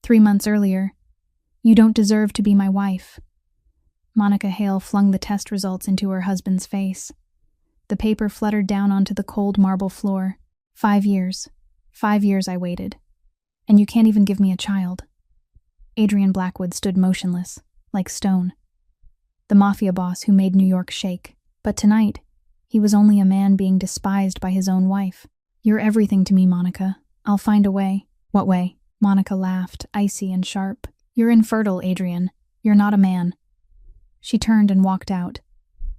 3 months earlier. You don't deserve to be my wife. Monica Hale flung the test results into her husband's face. The paper fluttered down onto the cold marble floor. 5 years. 5 years I waited. And you can't even give me a child. Adrian Blackwood stood motionless, like stone. The Mafia boss who made New York shake. But tonight, he was only a man being despised by his own wife. You're everything to me, Monica. I'll find a way. What way? Monica laughed, icy and sharp. You're infertile, Adrian. You're not a man. She turned and walked out.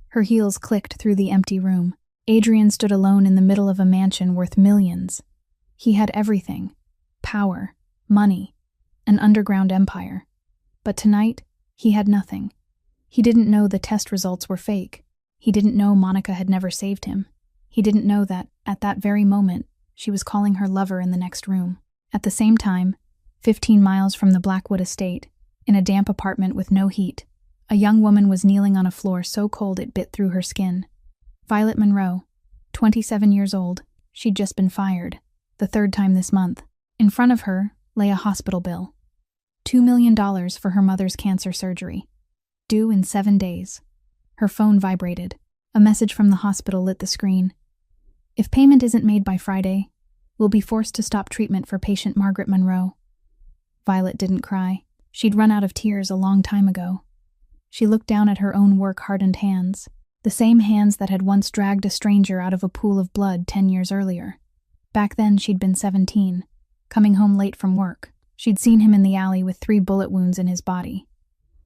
Her heels clicked through the empty room. Adrian stood alone in the middle of a mansion worth millions. He had everything. Power, money, an underground empire. But tonight, he had nothing. He didn't know the test results were fake. He didn't know Monica had never saved him. He didn't know that, at that very moment, she was calling her lover in the next room. At the same time, 15 miles from the Blackwood estate, in a damp apartment with no heat, a young woman was kneeling on a floor so cold it bit through her skin. Violet Monroe, 27 years old. She'd just been fired, the 3rd time this month. In front of her lay a hospital bill. $2 million for her mother's cancer surgery. Due in 7 days. Her phone vibrated. A message from the hospital lit the screen. If payment isn't made by Friday, we'll be forced to stop treatment for patient Margaret Monroe. Violet didn't cry. She'd run out of tears a long time ago. She looked down at her own work-hardened hands, the same hands that had once dragged a stranger out of a pool of blood 10 years earlier. Back then she'd been 17, coming home late from work. She'd seen him in the alley with 3 bullet wounds in his body.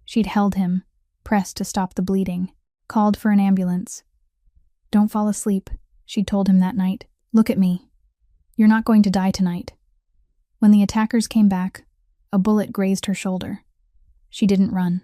She'd held him, pressed to stop the bleeding, called for an ambulance. Don't fall asleep, she'd told him that night. Look at me. You're not going to die tonight. When the attackers came back, a bullet grazed her shoulder. She didn't run.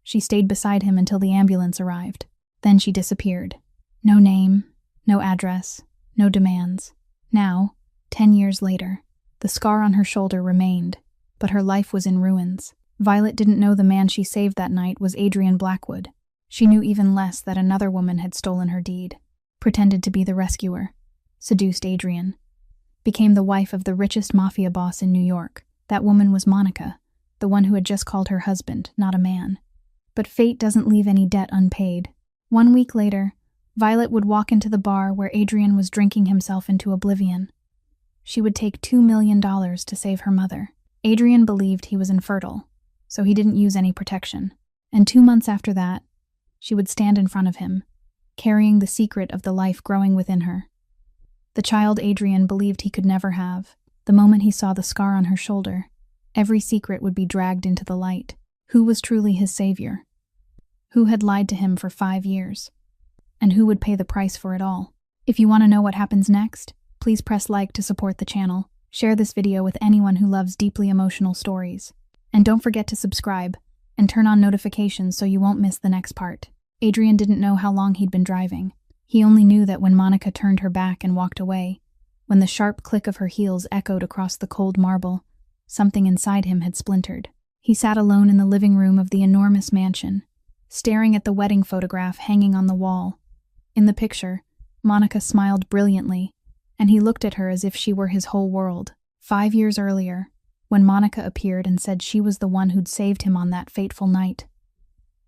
She stayed beside him until the ambulance arrived. Then she disappeared. No name, no address, no demands. Now, 10 years later, the scar on her shoulder remained, but her life was in ruins. Violet didn't know the man she saved that night was Adrian Blackwood. She knew even less that another woman had stolen her deed, pretended to be the rescuer, seduced Adrian, became the wife of the richest mafia boss in New York. That woman was Monica, the one who had just called her husband, not a man. But fate doesn't leave any debt unpaid. 1 week later, Violet would walk into the bar where Adrian was drinking himself into oblivion. She would take $2 million to save her mother. Adrian believed he was infertile, so he didn't use any protection. And 2 months after that, she would stand in front of him, carrying the secret of the life growing within her. The child Adrian believed he could never have. The moment he saw the scar on her shoulder, every secret would be dragged into the light. Who was truly his savior? Who had lied to him for 5 years? And who would pay the price for it all? If you want to know what happens next, please press like to support the channel. Share this video with anyone who loves deeply emotional stories. And don't forget to subscribe and turn on notifications so you won't miss the next part. Adrian didn't know how long he'd been driving. He only knew that when Monica turned her back and walked away, when the sharp click of her heels echoed across the cold marble, something inside him had splintered. He sat alone in the living room of the enormous mansion, staring at the wedding photograph hanging on the wall. In the picture, Monica smiled brilliantly, and he looked at her as if she were his whole world. 5 years earlier, when Monica appeared and said she was the one who'd saved him on that fateful night,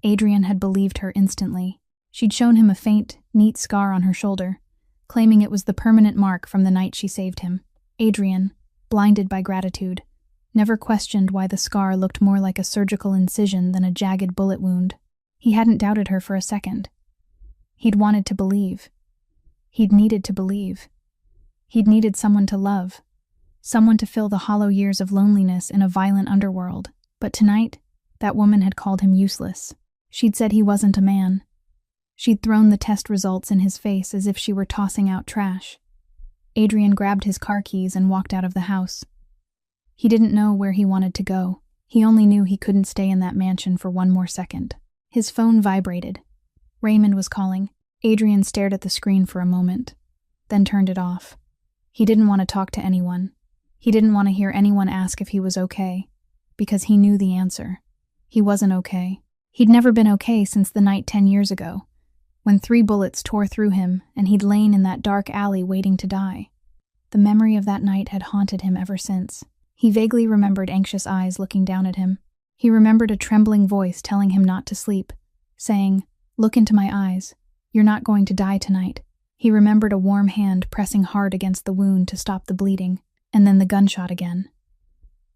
Adrian had believed her instantly. She'd shown him a faint, neat scar on her shoulder, claiming it was the permanent mark from the night she saved him. Adrian, blinded by gratitude, never questioned why the scar looked more like a surgical incision than a jagged bullet wound. He hadn't doubted her for a second. He'd wanted to believe. He'd needed to believe. He'd needed someone to love, someone to fill the hollow years of loneliness in a violent underworld. But tonight, that woman had called him useless. She'd said he wasn't a man. She'd thrown the test results in his face as if she were tossing out trash. Adrian grabbed his car keys and walked out of the house. He didn't know where he wanted to go. He only knew he couldn't stay in that mansion for 1 more second. His phone vibrated. Raymond was calling. Adrian stared at the screen for a moment, then turned it off. He didn't want to talk to anyone. He didn't want to hear anyone ask if he was okay, because he knew the answer. He wasn't okay. He'd never been okay since the night 10 years ago, when 3 bullets tore through him and he'd lain in that dark alley waiting to die. The memory of that night had haunted him ever since. He vaguely remembered anxious eyes looking down at him. He remembered a trembling voice telling him not to sleep, saying, "Look into my eyes. You're not going to die tonight." He remembered a warm hand pressing hard against the wound to stop the bleeding, and then the gunshot again.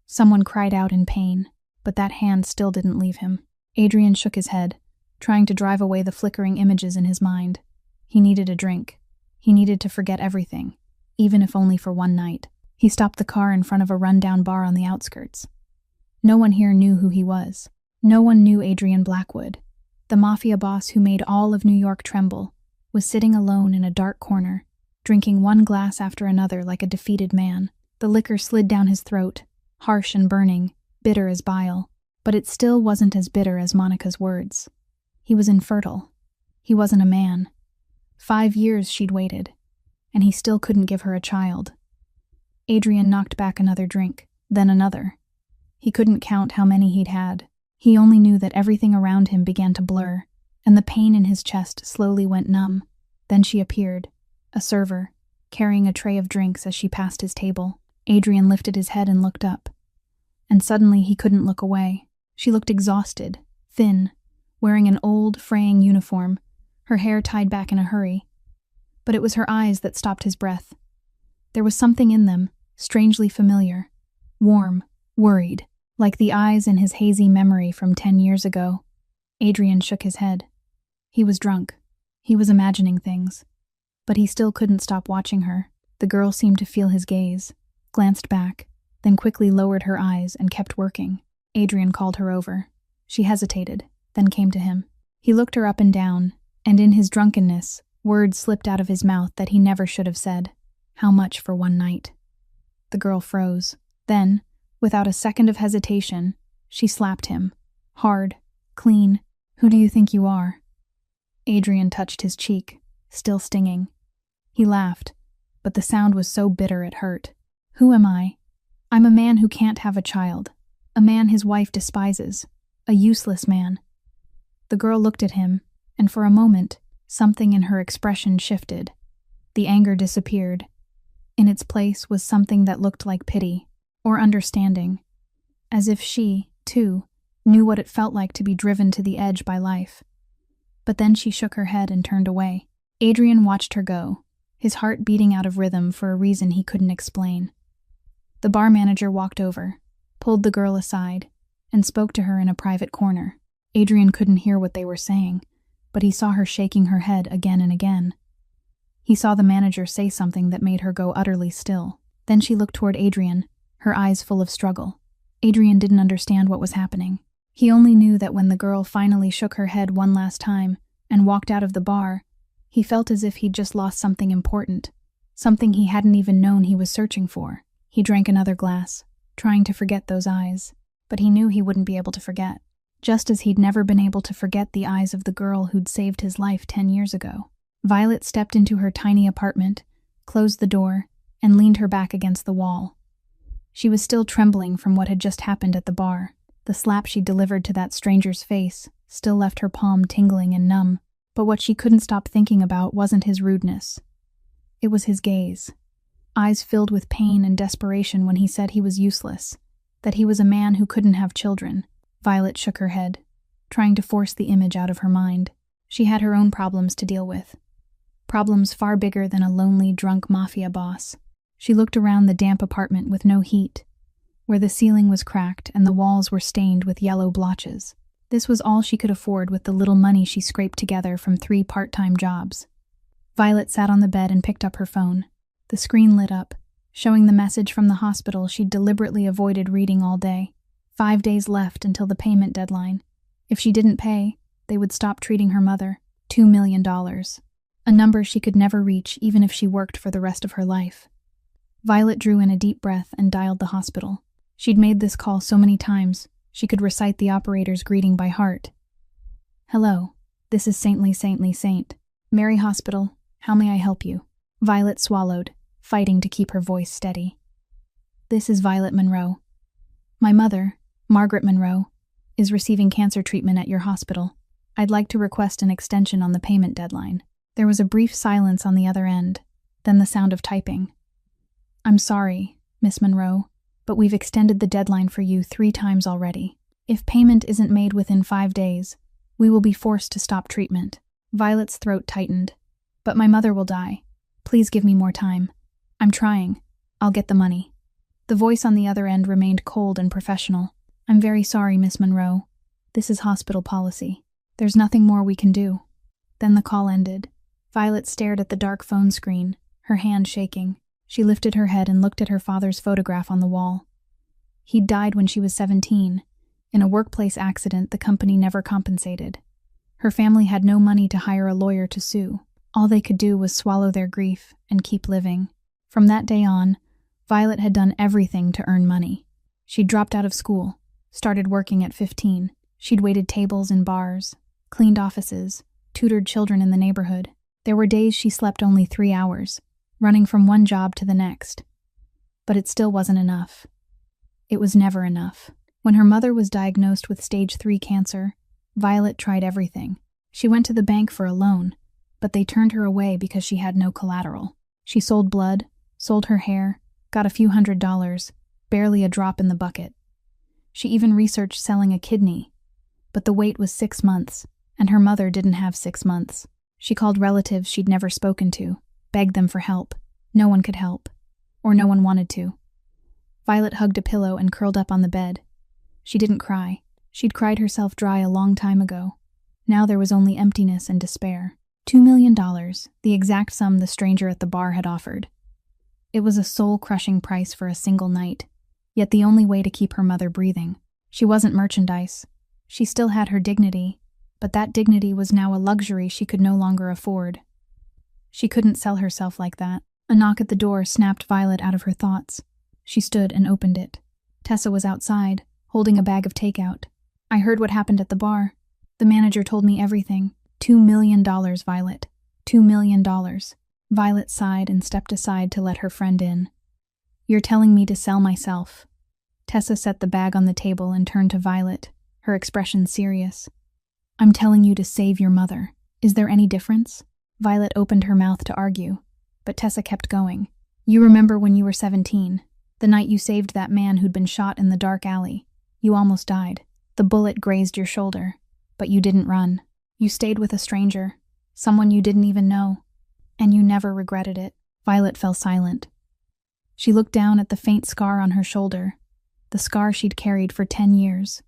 Someone cried out in pain, but that hand still didn't leave him. Adrian shook his head, trying to drive away the flickering images in his mind. He needed a drink. He needed to forget everything, even if only for one night. He stopped the car in front of a rundown bar on the outskirts. No one here knew who he was. No one knew Adrian Blackwood. The Mafia boss who made all of New York tremble was sitting alone in a dark corner, drinking one glass after another like a defeated man. The liquor slid down his throat, harsh and burning, bitter as bile, but it still wasn't as bitter as Monica's words. He was infertile. He wasn't a man. 5 years she'd waited, and he still couldn't give her a child. Adrian knocked back another drink, then another. He couldn't count how many he'd had. He only knew that everything around him began to blur, and the pain in his chest slowly went numb. Then she appeared, a server, carrying a tray of drinks as she passed his table. Adrian lifted his head and looked up. And suddenly he couldn't look away. She looked exhausted, thin, wearing an old, fraying uniform, her hair tied back in a hurry. But it was her eyes that stopped his breath. There was something in them, strangely familiar, warm, worried, like the eyes in his hazy memory from 10 years ago. Adrian shook his head. He was drunk. He was imagining things. But he still couldn't stop watching her. The girl seemed to feel his gaze, glanced back, then quickly lowered her eyes and kept working. Adrian called her over. She hesitated, then came to him. He looked her up and down, and in his drunkenness, words slipped out of his mouth that he never should have said. How much for one night? The girl froze. Then, without a second of hesitation, she slapped him. Hard, clean. Who do you think you are? Adrian touched his cheek, still stinging. He laughed, but the sound was so bitter it hurt. Who am I? I'm a man who can't have a child. A man his wife despises. A useless man. The girl looked at him, and for a moment, something in her expression shifted. The anger disappeared. In its place was something that looked like pity, or understanding, as if she, too, knew what it felt like to be driven to the edge by life. But then she shook her head and turned away. Adrian watched her go, his heart beating out of rhythm for a reason he couldn't explain. The bar manager walked over, pulled the girl aside, and spoke to her in a private corner. Adrian couldn't hear what they were saying, but he saw her shaking her head again and again. He saw the manager say something that made her go utterly still. Then she looked toward Adrian, her eyes full of struggle. Adrian didn't understand what was happening. He only knew that when the girl finally shook her head one last time and walked out of the bar, he felt as if he'd just lost something important, something he hadn't even known he was searching for. He drank another glass, trying to forget those eyes, but he knew he wouldn't be able to forget, just as he'd never been able to forget the eyes of the girl who'd saved his life 10 years ago. Violet stepped into her tiny apartment, closed the door, and leaned her back against the wall. She was still trembling from what had just happened at the bar. The slap she delivered to that stranger's face still left her palm tingling and numb, but what she couldn't stop thinking about wasn't his rudeness. It was his gaze, eyes filled with pain and desperation when he said he was useless, that he was a man who couldn't have children. Violet shook her head, trying to force the image out of her mind. She had her own problems to deal with. Problems far bigger than a lonely, drunk mafia boss. She looked around the damp apartment with no heat, where the ceiling was cracked and the walls were stained with yellow blotches. This was all she could afford with the little money she scraped together from 3 part-time jobs. Violet sat on the bed and picked up her phone. The screen lit up, showing the message from the hospital she'd deliberately avoided reading all day. 5 days left until the payment deadline. If she didn't pay, they would stop treating her mother. $2 million. A number she could never reach even if she worked for the rest of her life. Violet drew in a deep breath and dialed the hospital. She'd made this call so many times, she could recite the operator's greeting by heart. Hello, this is Saintly Saint. Mary Hospital, how may I help you? Violet swallowed, fighting to keep her voice steady. This is Violet Monroe. My mother, Margaret Monroe, is receiving cancer treatment at your hospital. I'd like to request an extension on the payment deadline. There was a brief silence on the other end, then the sound of typing. I'm sorry, Miss Monroe, but we've extended the deadline for you 3 times already. If payment isn't made within 5 days, we will be forced to stop treatment." Violet's throat tightened. "But my mother will die. Please give me more time. I'm trying. I'll get the money." The voice on the other end remained cold and professional. "I'm very sorry, Miss Monroe. This is hospital policy. There's nothing more we can do." Then the call ended. Violet stared at the dark phone screen, her hand shaking. She lifted her head and looked at her father's photograph on the wall. He'd died when she was 17. In a workplace accident the company never compensated. Her family had no money to hire a lawyer to sue. All they could do was swallow their grief and keep living. From that day on, Violet had done everything to earn money. She'd dropped out of school, started working at 15. She'd waited tables in bars, cleaned offices, tutored children in the neighborhood. There were days she slept only 3 hours, running from one job to the next. But it still wasn't enough. It was never enough. When her mother was diagnosed with stage 3 cancer, Violet tried everything. She went to the bank for a loan, but they turned her away because she had no collateral. She sold blood, sold her hair, got a few $100s, barely a drop in the bucket. She even researched selling a kidney, but the wait was 6 months, and her mother didn't have 6 months. She called relatives she'd never spoken to, begged them for help. No one could help, or no one wanted to. Violet hugged a pillow and curled up on the bed. She didn't cry. She'd cried herself dry a long time ago. Now there was only emptiness and despair. $2 million, the exact sum the stranger at the bar had offered. It was a soul-crushing price for a single night, yet the only way to keep her mother breathing. She wasn't merchandise. She still had her dignity, but that dignity was now a luxury she could no longer afford. She couldn't sell herself like that. A knock at the door snapped Violet out of her thoughts. She stood and opened it. Tessa was outside, holding a bag of takeout. "I heard what happened at the bar. The manager told me everything. $2 million, Violet. $2 million. Violet sighed and stepped aside to let her friend in. "You're telling me to sell myself." Tessa set the bag on the table and turned to Violet, her expression serious. "I'm telling you to save your mother. Is there any difference?" Violet opened her mouth to argue, but Tessa kept going. "You remember when you were 17, the night you saved that man who'd been shot in the dark alley. You almost died. The bullet grazed your shoulder, but you didn't run. You stayed with a stranger, someone you didn't even know, and you never regretted it." Violet fell silent. She looked down at the faint scar on her shoulder, the scar she'd carried for 10 years.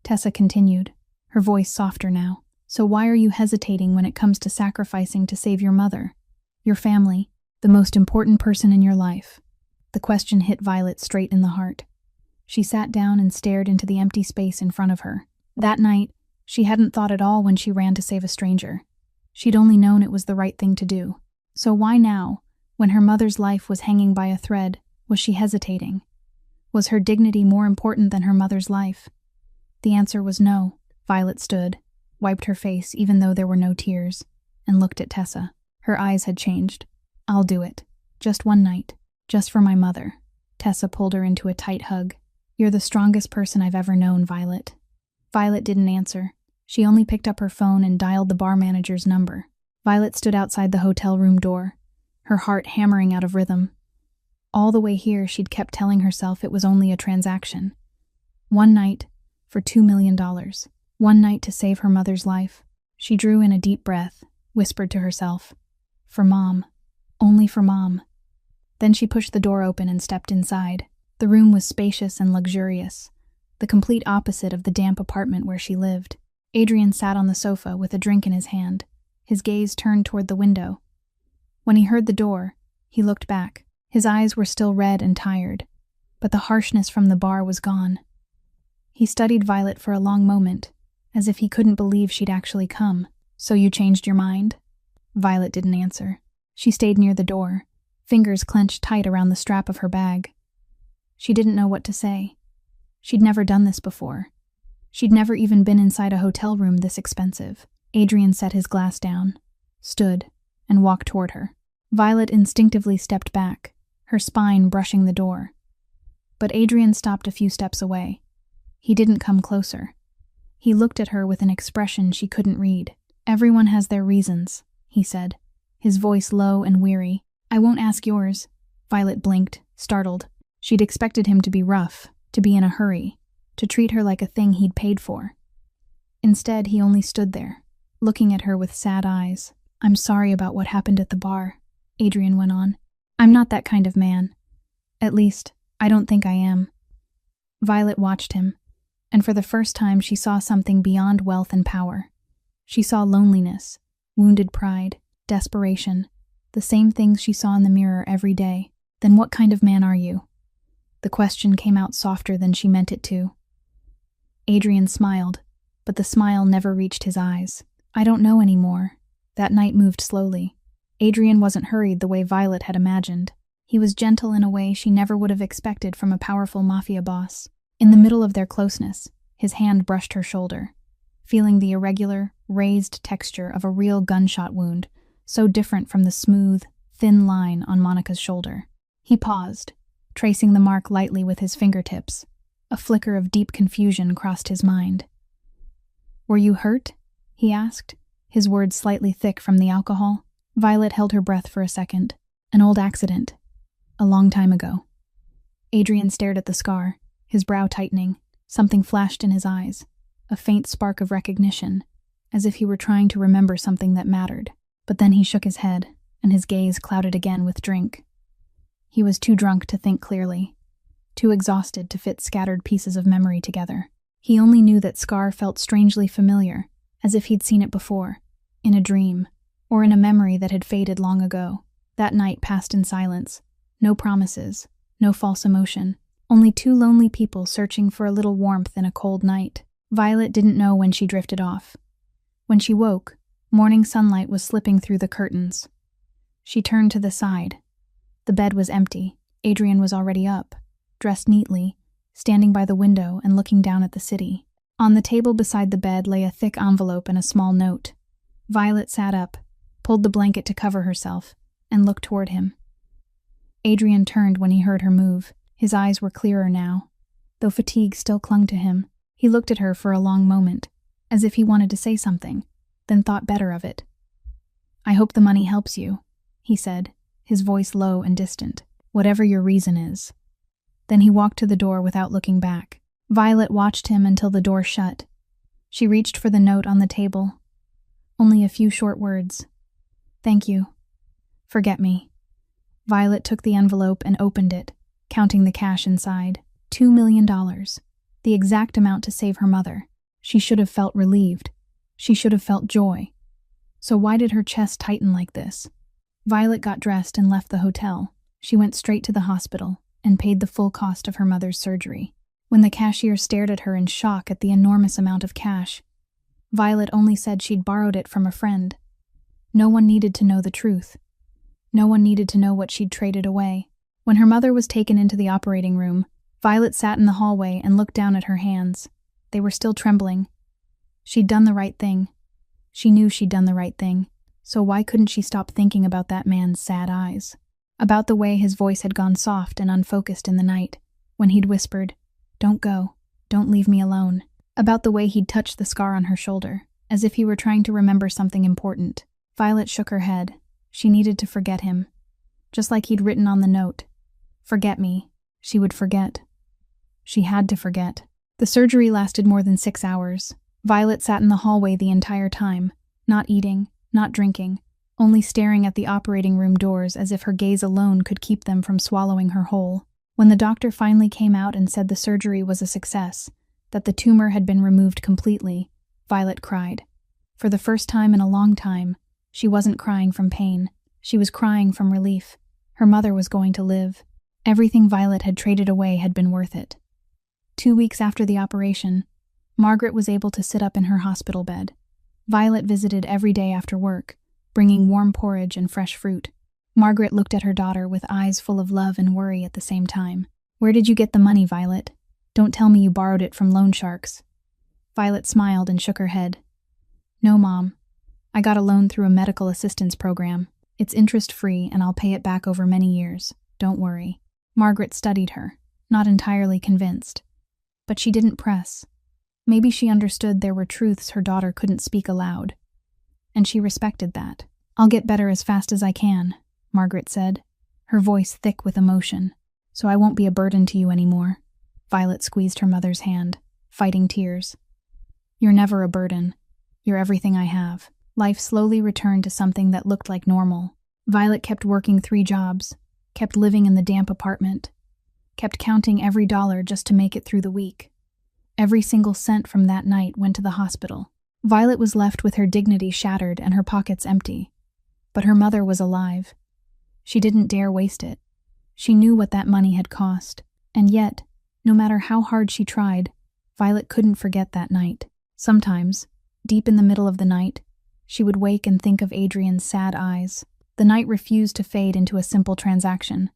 Tessa continued, her voice softer now. "So why are you hesitating when it comes to sacrificing to save your mother, your family, the most important person in your life?" The question hit Violet straight in the heart. She sat down and stared into the empty space in front of her. That night, she hadn't thought at all when she ran to save a stranger. She'd only known it was the right thing to do. So why now, when her mother's life was hanging by a thread, was she hesitating? Was her dignity more important than her mother's life? The answer was no. Violet stood, wiped her face even though there were no tears, and looked at Tessa. Her eyes had changed. "I'll do it. Just one night. Just for my mother." Tessa pulled her into a tight hug. "You're the strongest person I've ever known, Violet." Violet didn't answer. She only picked up her phone and dialed the bar manager's number. Violet stood outside the hotel room door, her heart hammering out of rhythm. All the way here, she'd kept telling herself it was only a transaction. One night, for $2 million. One night to save her mother's life. She drew in a deep breath, whispered to herself, "For Mom. Only for Mom." Then she pushed the door open and stepped inside. The room was spacious and luxurious, the complete opposite of the damp apartment where she lived. Adrian sat on the sofa with a drink in his hand, his gaze turned toward the window. When he heard the door, he looked back. His eyes were still red and tired, but the harshness from the bar was gone. He studied Violet for a long moment, as if he couldn't believe she'd actually come. "So you changed your mind?" Violet didn't answer. She stayed near the door, fingers clenched tight around the strap of her bag. She didn't know what to say. She'd never done this before. She'd never even been inside a hotel room this expensive. Adrian set his glass down, stood, and walked toward her. Violet instinctively stepped back, her spine brushing the door. But Adrian stopped a few steps away. He didn't come closer. He looked at her with an expression she couldn't read. "Everyone has their reasons," he said, his voice low and weary. "I won't ask yours." Violet blinked, startled. She'd expected him to be rough, to be in a hurry, to treat her like a thing he'd paid for. Instead, he only stood there, looking at her with sad eyes. "I'm sorry about what happened at the bar," Adrian went on. "I'm not that kind of man. At least, I don't think I am." Violet watched him, and for the first time she saw something beyond wealth and power. She saw loneliness, wounded pride, desperation, the same things she saw in the mirror every day. "Then what kind of man are you?" The question came out softer than she meant it to. Adrian smiled, but the smile never reached his eyes. "I don't know anymore." That night moved slowly. Adrian wasn't hurried the way Violet had imagined. He was gentle in a way she never would have expected from a powerful Mafia boss. In the middle of their closeness, his hand brushed her shoulder, feeling the irregular, raised texture of a real gunshot wound, so different from the smooth, thin line on Monica's shoulder. He paused, tracing the mark lightly with his fingertips. A flicker of deep confusion crossed his mind. "Were you hurt?" he asked, his words slightly thick from the alcohol. Violet held her breath for a second. "An old accident. A long time ago." Adrian stared at the scar, his brow tightening. Something flashed in his eyes, a faint spark of recognition, as if he were trying to remember something that mattered. But then he shook his head, and his gaze clouded again with drink. He was too drunk to think clearly, too exhausted to fit scattered pieces of memory together. He only knew that scar felt strangely familiar, as if he'd seen it before, in a dream, or in a memory that had faded long ago. That night passed in silence. No promises, no false emotion, only two lonely people searching for a little warmth in a cold night. Violet didn't know when she drifted off. When she woke, morning sunlight was slipping through the curtains. She turned to the side. The bed was empty. Adrian was already up, dressed neatly, standing by the window and looking down at the city. On the table beside the bed lay a thick envelope and a small note. Violet sat up, pulled the blanket to cover herself, and looked toward him. Adrian turned when he heard her move. His eyes were clearer now, though fatigue still clung to him. He looked at her for a long moment, as if he wanted to say something, then thought better of it. "I hope the money helps you," he said, his voice low and distant. "Whatever your reason is." Then he walked to the door without looking back. Violet watched him until the door shut. She reached for the note on the table. Only a few short words. "Thank you. Forget me." Violet took the envelope and opened it, counting the cash inside. $2 million. The exact amount to save her mother. She should have felt relieved. She should have felt joy. So why did her chest tighten like this? Violet got dressed and left the hotel. She went straight to the hospital and paid the full cost of her mother's surgery. When the cashier stared at her in shock at the enormous amount of cash, Violet only said she'd borrowed it from a friend. No one needed to know the truth. No one needed to know what she'd traded away. When her mother was taken into the operating room, Violet sat in the hallway and looked down at her hands. They were still trembling. She'd done the right thing. She knew she'd done the right thing. So why couldn't she stop thinking about that man's sad eyes? About the way his voice had gone soft and unfocused in the night, when he'd whispered, "Don't go. Don't leave me alone." About the way he'd touched the scar on her shoulder, as if he were trying to remember something important. Violet shook her head. She needed to forget him. Just like he'd written on the note. "Forget me." She would forget. She had to forget. The surgery lasted more than 6 hours. Violet sat in the hallway the entire time, not eating, not drinking, only staring at the operating room doors as if her gaze alone could keep them from swallowing her whole. When the doctor finally came out and said the surgery was a success, that the tumor had been removed completely, Violet cried. For the first time in a long time, she wasn't crying from pain. She was crying from relief. Her mother was going to live. Everything Violet had traded away had been worth it. 2 weeks after the operation, Margaret was able to sit up in her hospital bed. Violet visited every day after work, bringing warm porridge and fresh fruit. Margaret looked at her daughter with eyes full of love and worry at the same time. "Where did you get the money, Violet? Don't tell me you borrowed it from loan sharks." Violet smiled and shook her head. "No, Mom. I got a loan through a medical assistance program. It's interest-free and I'll pay it back over many years. Don't worry." Margaret studied her, not entirely convinced. But she didn't press. Maybe she understood there were truths her daughter couldn't speak aloud. And she respected that. "I'll get better as fast as I can," Margaret said, her voice thick with emotion. so I won't be a burden to you anymore. Violet squeezed her mother's hand, fighting tears. You're never a burden. You're everything I have. Life slowly returned to something that looked like normal. Violet kept working 3 jobs, kept living in the damp apartment, kept counting every dollar just to make it through the week. Every single cent from that night went to the hospital. Violet was left with her dignity shattered and her pockets empty. But her mother was alive. She didn't dare waste it. She knew what that money had cost. And yet, no matter how hard she tried, Violet couldn't forget that night. Sometimes, deep in the middle of the night, she would wake and think of Adrian's sad eyes. The night refused to fade into a simple transaction.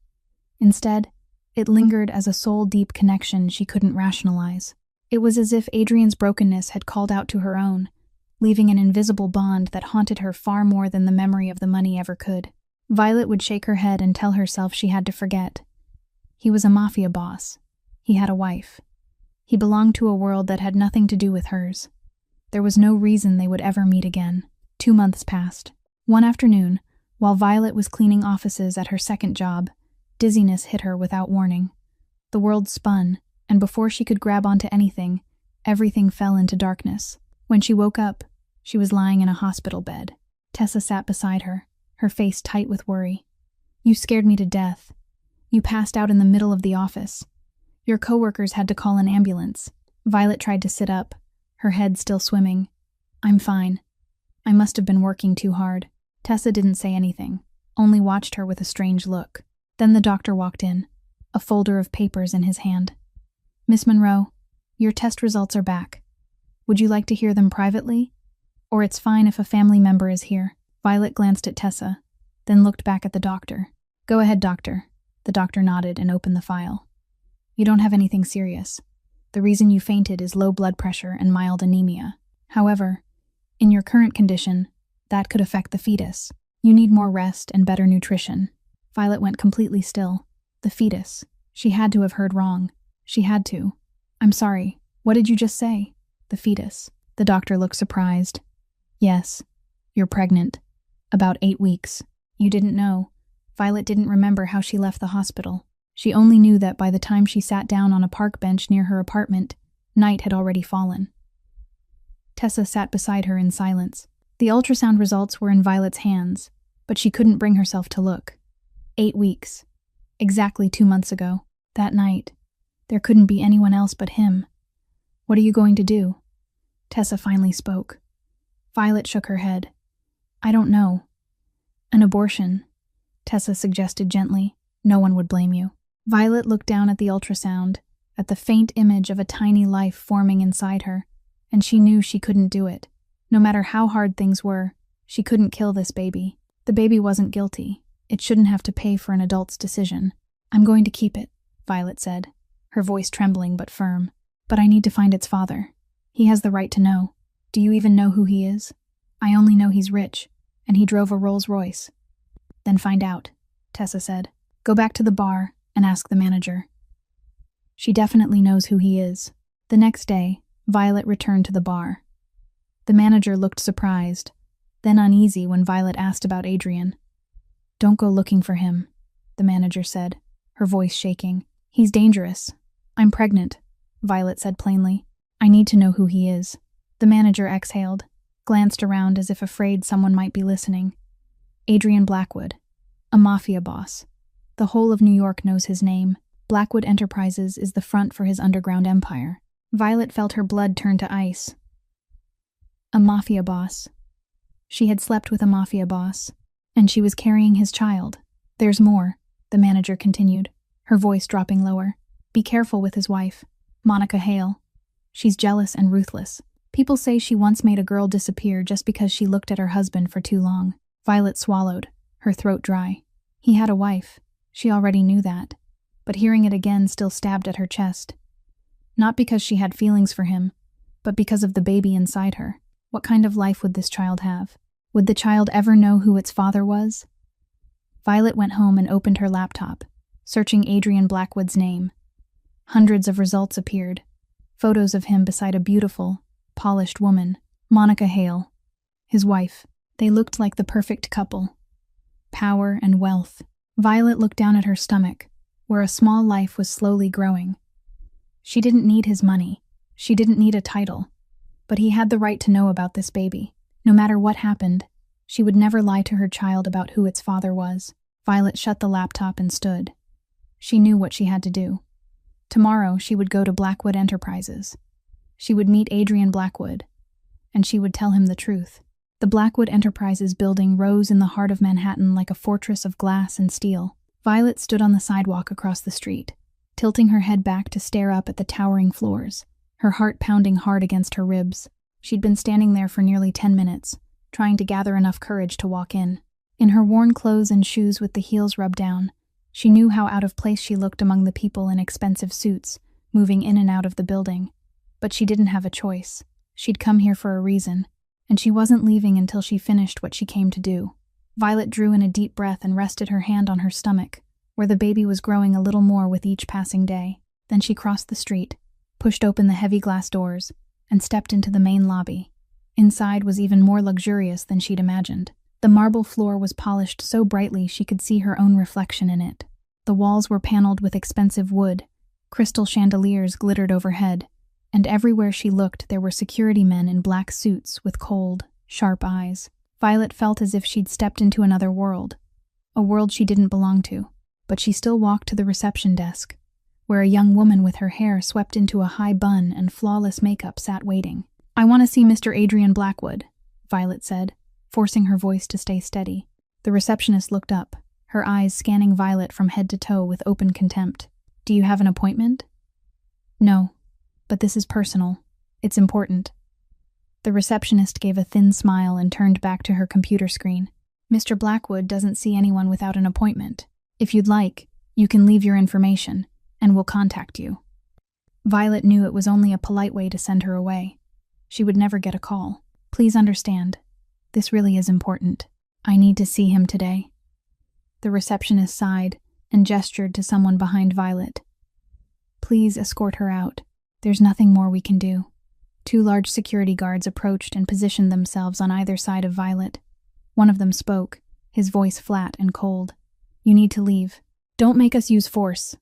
Instead, it lingered as a soul-deep connection she couldn't rationalize. It was as if Adrian's brokenness had called out to her own, leaving an invisible bond that haunted her far more than the memory of the money ever could. Violet would shake her head and tell herself she had to forget. He was a mafia boss. He had a wife. He belonged to a world that had nothing to do with hers. There was no reason they would ever meet again. 2 months passed. One afternoon, while Violet was cleaning offices at her second job, dizziness hit her without warning. The world spun, and before she could grab onto anything, everything fell into darkness. When she woke up, she was lying in a hospital bed. Tessa sat beside her, her face tight with worry. You scared me to death. You passed out in the middle of the office. Your coworkers had to call an ambulance. Violet tried to sit up, her head still swimming. I'm fine. I must have been working too hard. Tessa didn't say anything, only watched her with a strange look. Then the doctor walked in, a folder of papers in his hand. Miss Monroe, your test results are back. Would you like to hear them privately? Or it's fine if a family member is here. Violet glanced at Tessa, then looked back at the doctor. Go ahead, doctor. The doctor nodded and opened the file. You don't have anything serious. The reason you fainted is low blood pressure and mild anemia. However, in your current condition, that could affect the fetus. You need more rest and better nutrition. Violet went completely still. The fetus. She had to have heard wrong. She had to. I'm sorry. What did you just say? The fetus. The doctor looked surprised. Yes. You're pregnant. About 8 weeks. You didn't know. Violet didn't remember how she left the hospital. She only knew that by the time she sat down on a park bench near her apartment, night had already fallen. Tessa sat beside her in silence. The ultrasound results were in Violet's hands, but she couldn't bring herself to look. 8 weeks. Exactly 2 months ago. That night. There couldn't be anyone else but him. What are you going to do? Tessa finally spoke. Violet shook her head. I don't know. An abortion, Tessa suggested gently. No one would blame you. Violet looked down at the ultrasound, at the faint image of a tiny life forming inside her, and she knew she couldn't do it. No matter how hard things were, she couldn't kill this baby. The baby wasn't guilty. It shouldn't have to pay for an adult's decision. I'm going to keep it, Violet said, her voice trembling but firm. But I need to find its father. He has the right to know. Do you even know who he is? I only know he's rich, and he drove a Rolls-Royce. Then find out, Tessa said. Go back to the bar and ask the manager. She definitely knows who he is. The next day, Violet returned to the bar. The manager looked surprised, then uneasy when Violet asked about Adrian. Don't go looking for him, the manager said, her voice shaking. He's dangerous. I'm pregnant, Violet said plainly. I need to know who he is. The manager exhaled, glanced around as if afraid someone might be listening. Adrian Blackwood, a mafia boss. The whole of New York knows his name. Blackwood Enterprises is the front for his underground empire. Violet felt her blood turn to ice. A mafia boss. She had slept with a mafia boss, and she was carrying his child. There's more, the manager continued, her voice dropping lower. Be careful with his wife, Monica Hale. She's jealous and ruthless. People say she once made a girl disappear just because she looked at her husband for too long. Violet swallowed, her throat dry. He had a wife. She already knew that. But hearing it again still stabbed at her chest. Not because she had feelings for him, but because of the baby inside her. What kind of life would this child have? Would the child ever know who its father was? Violet went home and opened her laptop, searching Adrian Blackwood's name. Hundreds of results appeared. Photos of him beside a beautiful, polished woman, Monica Hale, his wife. They looked like the perfect couple. Power and wealth. Violet looked down at her stomach, where a small life was slowly growing. She didn't need his money. She didn't need a title. But he had the right to know about this baby. No matter what happened, she would never lie to her child about who its father was. Violet shut the laptop and stood. She knew what she had to do. Tomorrow, she would go to Blackwood Enterprises. She would meet Adrian Blackwood, and she would tell him the truth. The Blackwood Enterprises building rose in the heart of Manhattan like a fortress of glass and steel. Violet stood on the sidewalk across the street, tilting her head back to stare up at the towering floors, her heart pounding hard against her ribs. She'd been standing there for nearly 10 minutes, trying to gather enough courage to walk in. In her worn clothes and shoes with the heels rubbed down, she knew how out of place she looked among the people in expensive suits, moving in and out of the building. But she didn't have a choice. She'd come here for a reason, and she wasn't leaving until she finished what she came to do. Violet drew in a deep breath and rested her hand on her stomach, where the baby was growing a little more with each passing day. Then she crossed the street, pushed open the heavy glass doors, and stepped into the main lobby. Inside was even more luxurious than she'd imagined. The marble floor was polished so brightly she could see her own reflection in it. The walls were paneled with expensive wood, crystal chandeliers glittered overhead, and everywhere she looked there were security men in black suits with cold, sharp eyes. Violet felt as if she'd stepped into another world, a world she didn't belong to. But she still walked to the reception desk, where a young woman with her hair swept into a high bun and flawless makeup sat waiting. "I want to see Mr. Adrian Blackwood," Violet said, forcing her voice to stay steady. The receptionist looked up, her eyes scanning Violet from head to toe with open contempt. "Do you have an appointment?" "No, but this is personal. It's important." The receptionist gave a thin smile and turned back to her computer screen. "Mr. Blackwood doesn't see anyone without an appointment. If you'd like, you can leave your information, and we'll contact you." Violet knew it was only a polite way to send her away. She would never get a call. "Please understand, this really is important. I need to see him today." The receptionist sighed and gestured to someone behind Violet. "Please escort her out. There's nothing more we can do." 2 large security guards approached and positioned themselves on either side of Violet. One of them spoke, his voice flat and cold. "You need to leave. Don't make us use force."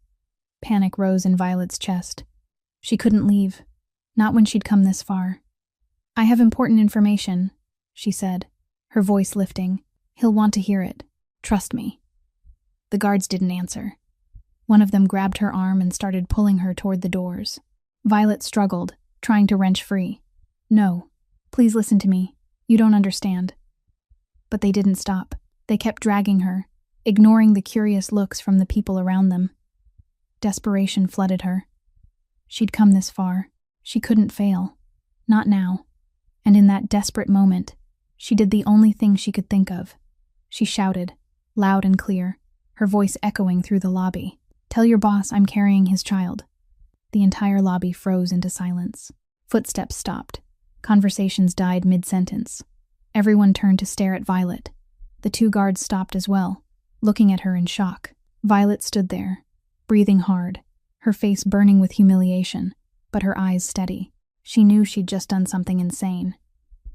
Panic rose in Violet's chest. She couldn't leave, not when she'd come this far. "I have important information," she said, her voice lifting. "He'll want to hear it. Trust me." The guards didn't answer. One of them grabbed her arm and started pulling her toward the doors. Violet struggled, trying to wrench free. "No, please listen to me. You don't understand." But they didn't stop. They kept dragging her, ignoring the curious looks from the people around them. Desperation flooded her. She'd come this far. She couldn't fail. Not now. And in that desperate moment, she did the only thing she could think of. She shouted, loud and clear, her voice echoing through the lobby. "Tell your boss I'm carrying his child." The entire lobby froze into silence. Footsteps stopped. Conversations died mid-sentence. Everyone turned to stare at Violet. The 2 guards stopped as well, looking at her in shock. Violet stood there, breathing hard, her face burning with humiliation, but her eyes steady. She knew she'd just done something insane,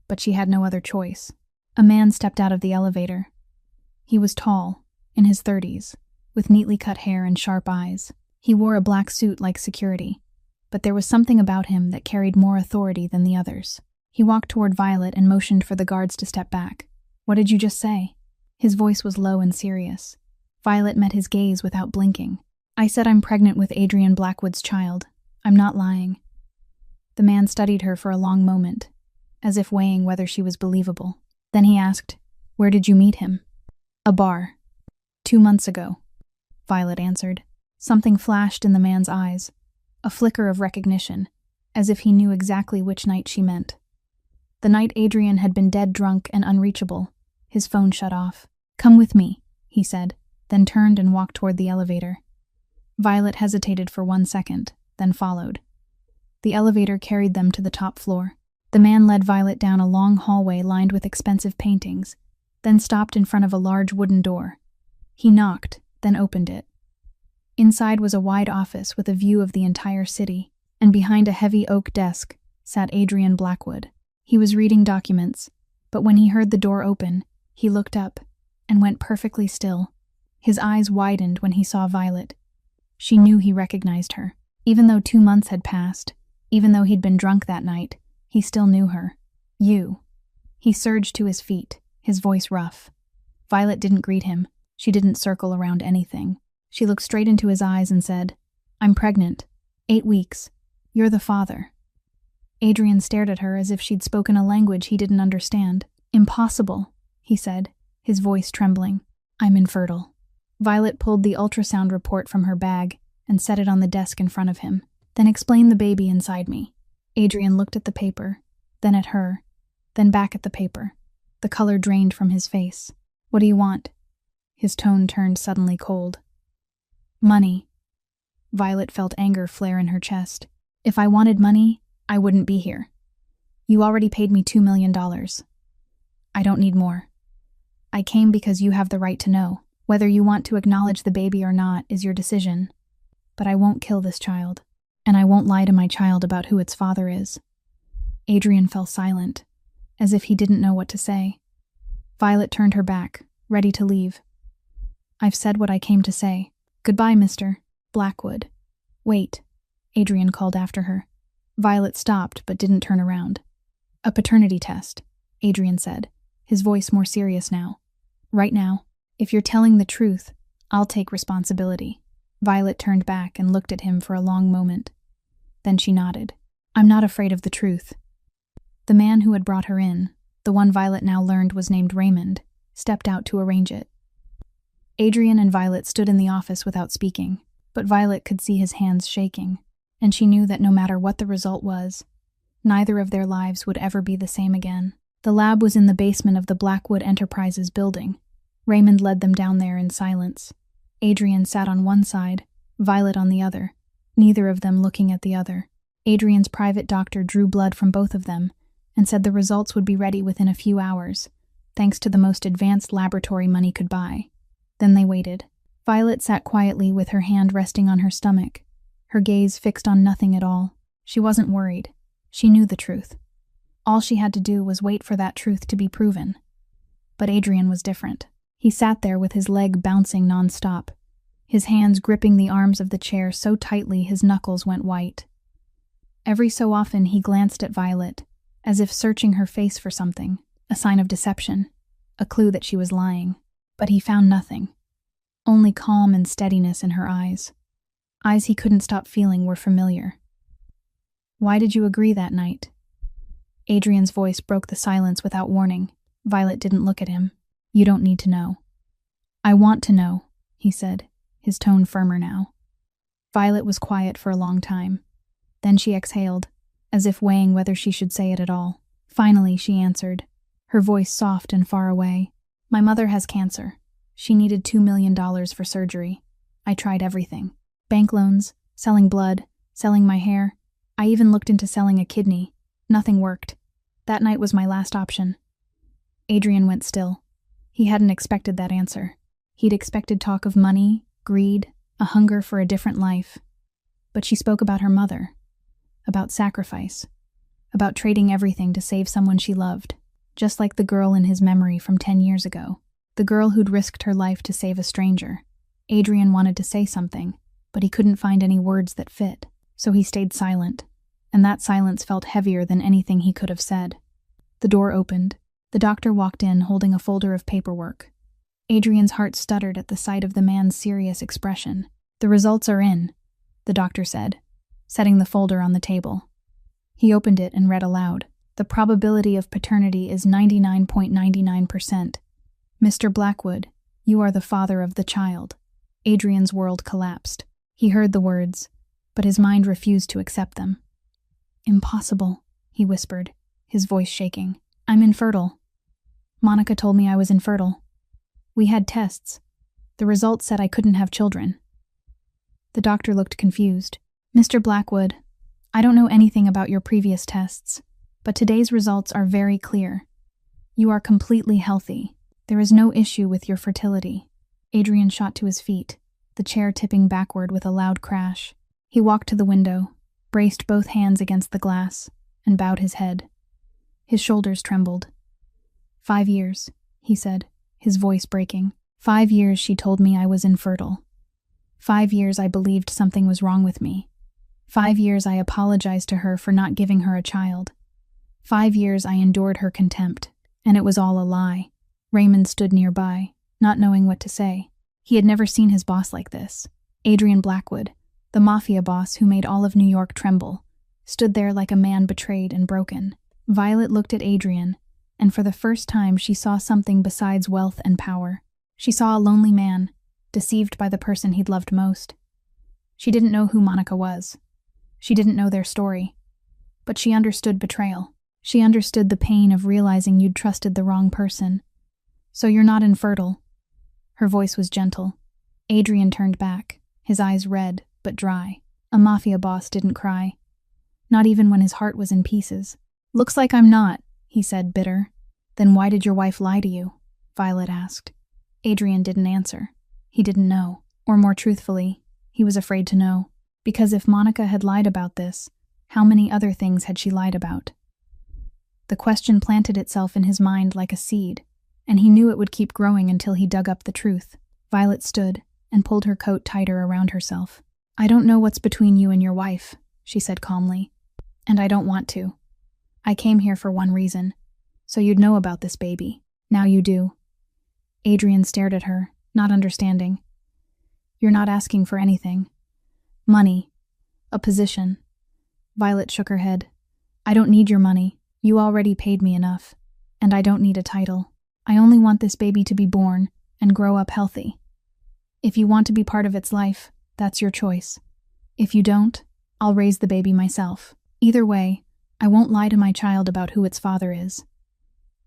but she had no other choice. A man stepped out of the elevator. He was tall, in his 30s, with neatly cut hair and sharp eyes. He wore a black suit like security, but there was something about him that carried more authority than the others. He walked toward Violet and motioned for the guards to step back. "What did you just say?" His voice was low and serious. Violet met his gaze without blinking. "I said I'm pregnant with Adrian Blackwood's child. I'm not lying." The man studied her for a long moment, as if weighing whether she was believable. Then he asked, "Where did you meet him?" "A bar. 2 months ago," Violet answered. Something flashed in the man's eyes, a flicker of recognition, as if he knew exactly which night she meant. The night Adrian had been dead drunk and unreachable, his phone shut off. "Come with me," he said, then turned and walked toward the elevator. Violet hesitated for 1 second, then followed. The elevator carried them to the top floor. The man led Violet down a long hallway lined with expensive paintings, then stopped in front of a large wooden door. He knocked, then opened it. Inside was a wide office with a view of the entire city, and behind a heavy oak desk sat Adrian Blackwood. He was reading documents, but when he heard the door open, he looked up and went perfectly still. His eyes widened when he saw Violet. She knew he recognized her. Even though 2 months had passed, even though he'd been drunk that night, he still knew her. You. He surged to his feet, his voice rough. Violet didn't greet him. She didn't circle around anything. She looked straight into his eyes and said, "I'm pregnant. 8 weeks. You're the father." Adrian stared at her as if she'd spoken a language he didn't understand. "Impossible," he said, his voice trembling. "I'm infertile." Violet pulled the ultrasound report from her bag and set it on the desk in front of him. "Then explain the baby inside me." Adrian looked at the paper, then at her, then back at the paper. The color drained from his face. "What do you want?" His tone turned suddenly cold. "Money." Violet felt anger flare in her chest. "If I wanted money, I wouldn't be here. You already paid me $2 million. I don't need more. I came because you have the right to know. Whether you want to acknowledge the baby or not is your decision. But I won't kill this child, and I won't lie to my child about who its father is." Adrian fell silent, as if he didn't know what to say. Violet turned her back, ready to leave. "I've said what I came to say. Goodbye, Mr. Blackwood." "Wait," Adrian called after her. Violet stopped but didn't turn around. "A paternity test," Adrian said, his voice more serious now. "Right now, if you're telling the truth, I'll take responsibility." Violet turned back and looked at him for a long moment. Then she nodded. "I'm not afraid of the truth." The man who had brought her in, the one Violet now learned was named Raymond, stepped out to arrange it. Adrian and Violet stood in the office without speaking, but Violet could see his hands shaking, and she knew that no matter what the result was, neither of their lives would ever be the same again. The lab was in the basement of the Blackwood Enterprises building. Raymond led them down there in silence. Adrian sat on one side, Violet on the other, neither of them looking at the other. Adrian's private doctor drew blood from both of them and said the results would be ready within a few hours, thanks to the most advanced laboratory money could buy. Then they waited. Violet sat quietly with her hand resting on her stomach, her gaze fixed on nothing at all. She wasn't worried. She knew the truth. All she had to do was wait for that truth to be proven. But Adrian was different. He sat there with his leg bouncing nonstop, his hands gripping the arms of the chair so tightly his knuckles went white. Every so often he glanced at Violet, as if searching her face for something, a sign of deception, a clue that she was lying. But he found nothing. Only calm and steadiness in her eyes. Eyes he couldn't stop feeling were familiar. "Why did you agree that night?" Adrian's voice broke the silence without warning. Violet didn't look at him. "You don't need to know." "I want to know," he said, his tone firmer now. Violet was quiet for a long time. Then she exhaled, as if weighing whether she should say it at all. Finally, she answered, her voice soft and far away. "My mother has cancer. She needed $2 million for surgery. I tried everything. Bank loans, selling blood, selling my hair. I even looked into selling a kidney. Nothing worked. That night was my last option." Adrian went still. He hadn't expected that answer. He'd expected talk of money, greed, a hunger for a different life. But she spoke about her mother, about sacrifice, about trading everything to save someone she loved, just like the girl in his memory from 10 years ago, the girl who'd risked her life to save a stranger. Adrian wanted to say something, but he couldn't find any words that fit, so he stayed silent, and that silence felt heavier than anything he could have said. The door opened. The doctor walked in holding a folder of paperwork. Adrian's heart stuttered at the sight of the man's serious expression. "The results are in," the doctor said, setting the folder on the table. He opened it and read aloud. "The probability of paternity is 99.99%. Mr. Blackwood, you are the father of the child." Adrian's world collapsed. He heard the words, but his mind refused to accept them. "Impossible," he whispered, his voice shaking. "I'm infertile. Monica told me I was infertile. We had tests. The results said I couldn't have children." The doctor looked confused. "Mr. Blackwood, I don't know anything about your previous tests, but today's results are very clear. You are completely healthy. There is no issue with your fertility." Adrian shot to his feet, the chair tipping backward with a loud crash. He walked to the window, braced both hands against the glass, and bowed his head. His shoulders trembled. 5 years, he said, his voice breaking. 5 years she told me I was infertile. 5 years I believed something was wrong with me. 5 years I apologized to her for not giving her a child. 5 years I endured her contempt, and it was all a lie. Raymond stood nearby, not knowing what to say. He had never seen his boss like this. Adrian Blackwood, the Mafia boss who made all of New York tremble, stood there like a man betrayed and broken. Violet looked at Adrian, and for the first time she saw something besides wealth and power. She saw a lonely man, deceived by the person he'd loved most. She didn't know who Monica was. She didn't know their story. But she understood betrayal. She understood the pain of realizing you'd trusted the wrong person. "So you're not infertile." Her voice was gentle. Adrian turned back, his eyes red but dry. A Mafia boss didn't cry. Not even when his heart was in pieces. "Looks like I'm not," he said, bitter. "Then why did your wife lie to you?" Violet asked. Adrian didn't answer. He didn't know. Or more truthfully, he was afraid to know. Because if Monica had lied about this, how many other things had she lied about? The question planted itself in his mind like a seed, and he knew it would keep growing until he dug up the truth. Violet stood and pulled her coat tighter around herself. "I don't know what's between you and your wife," she said calmly. "And I don't want to. I came here for one reason, so you'd know about this baby. Now you do." Adrian stared at her, not understanding. "You're not asking for anything. Money. A position." Violet shook her head. "I don't need your money. You already paid me enough. And I don't need a title. I only want this baby to be born and grow up healthy. If you want to be part of its life, that's your choice. If you don't, I'll raise the baby myself. Either way, I won't lie to my child about who its father is."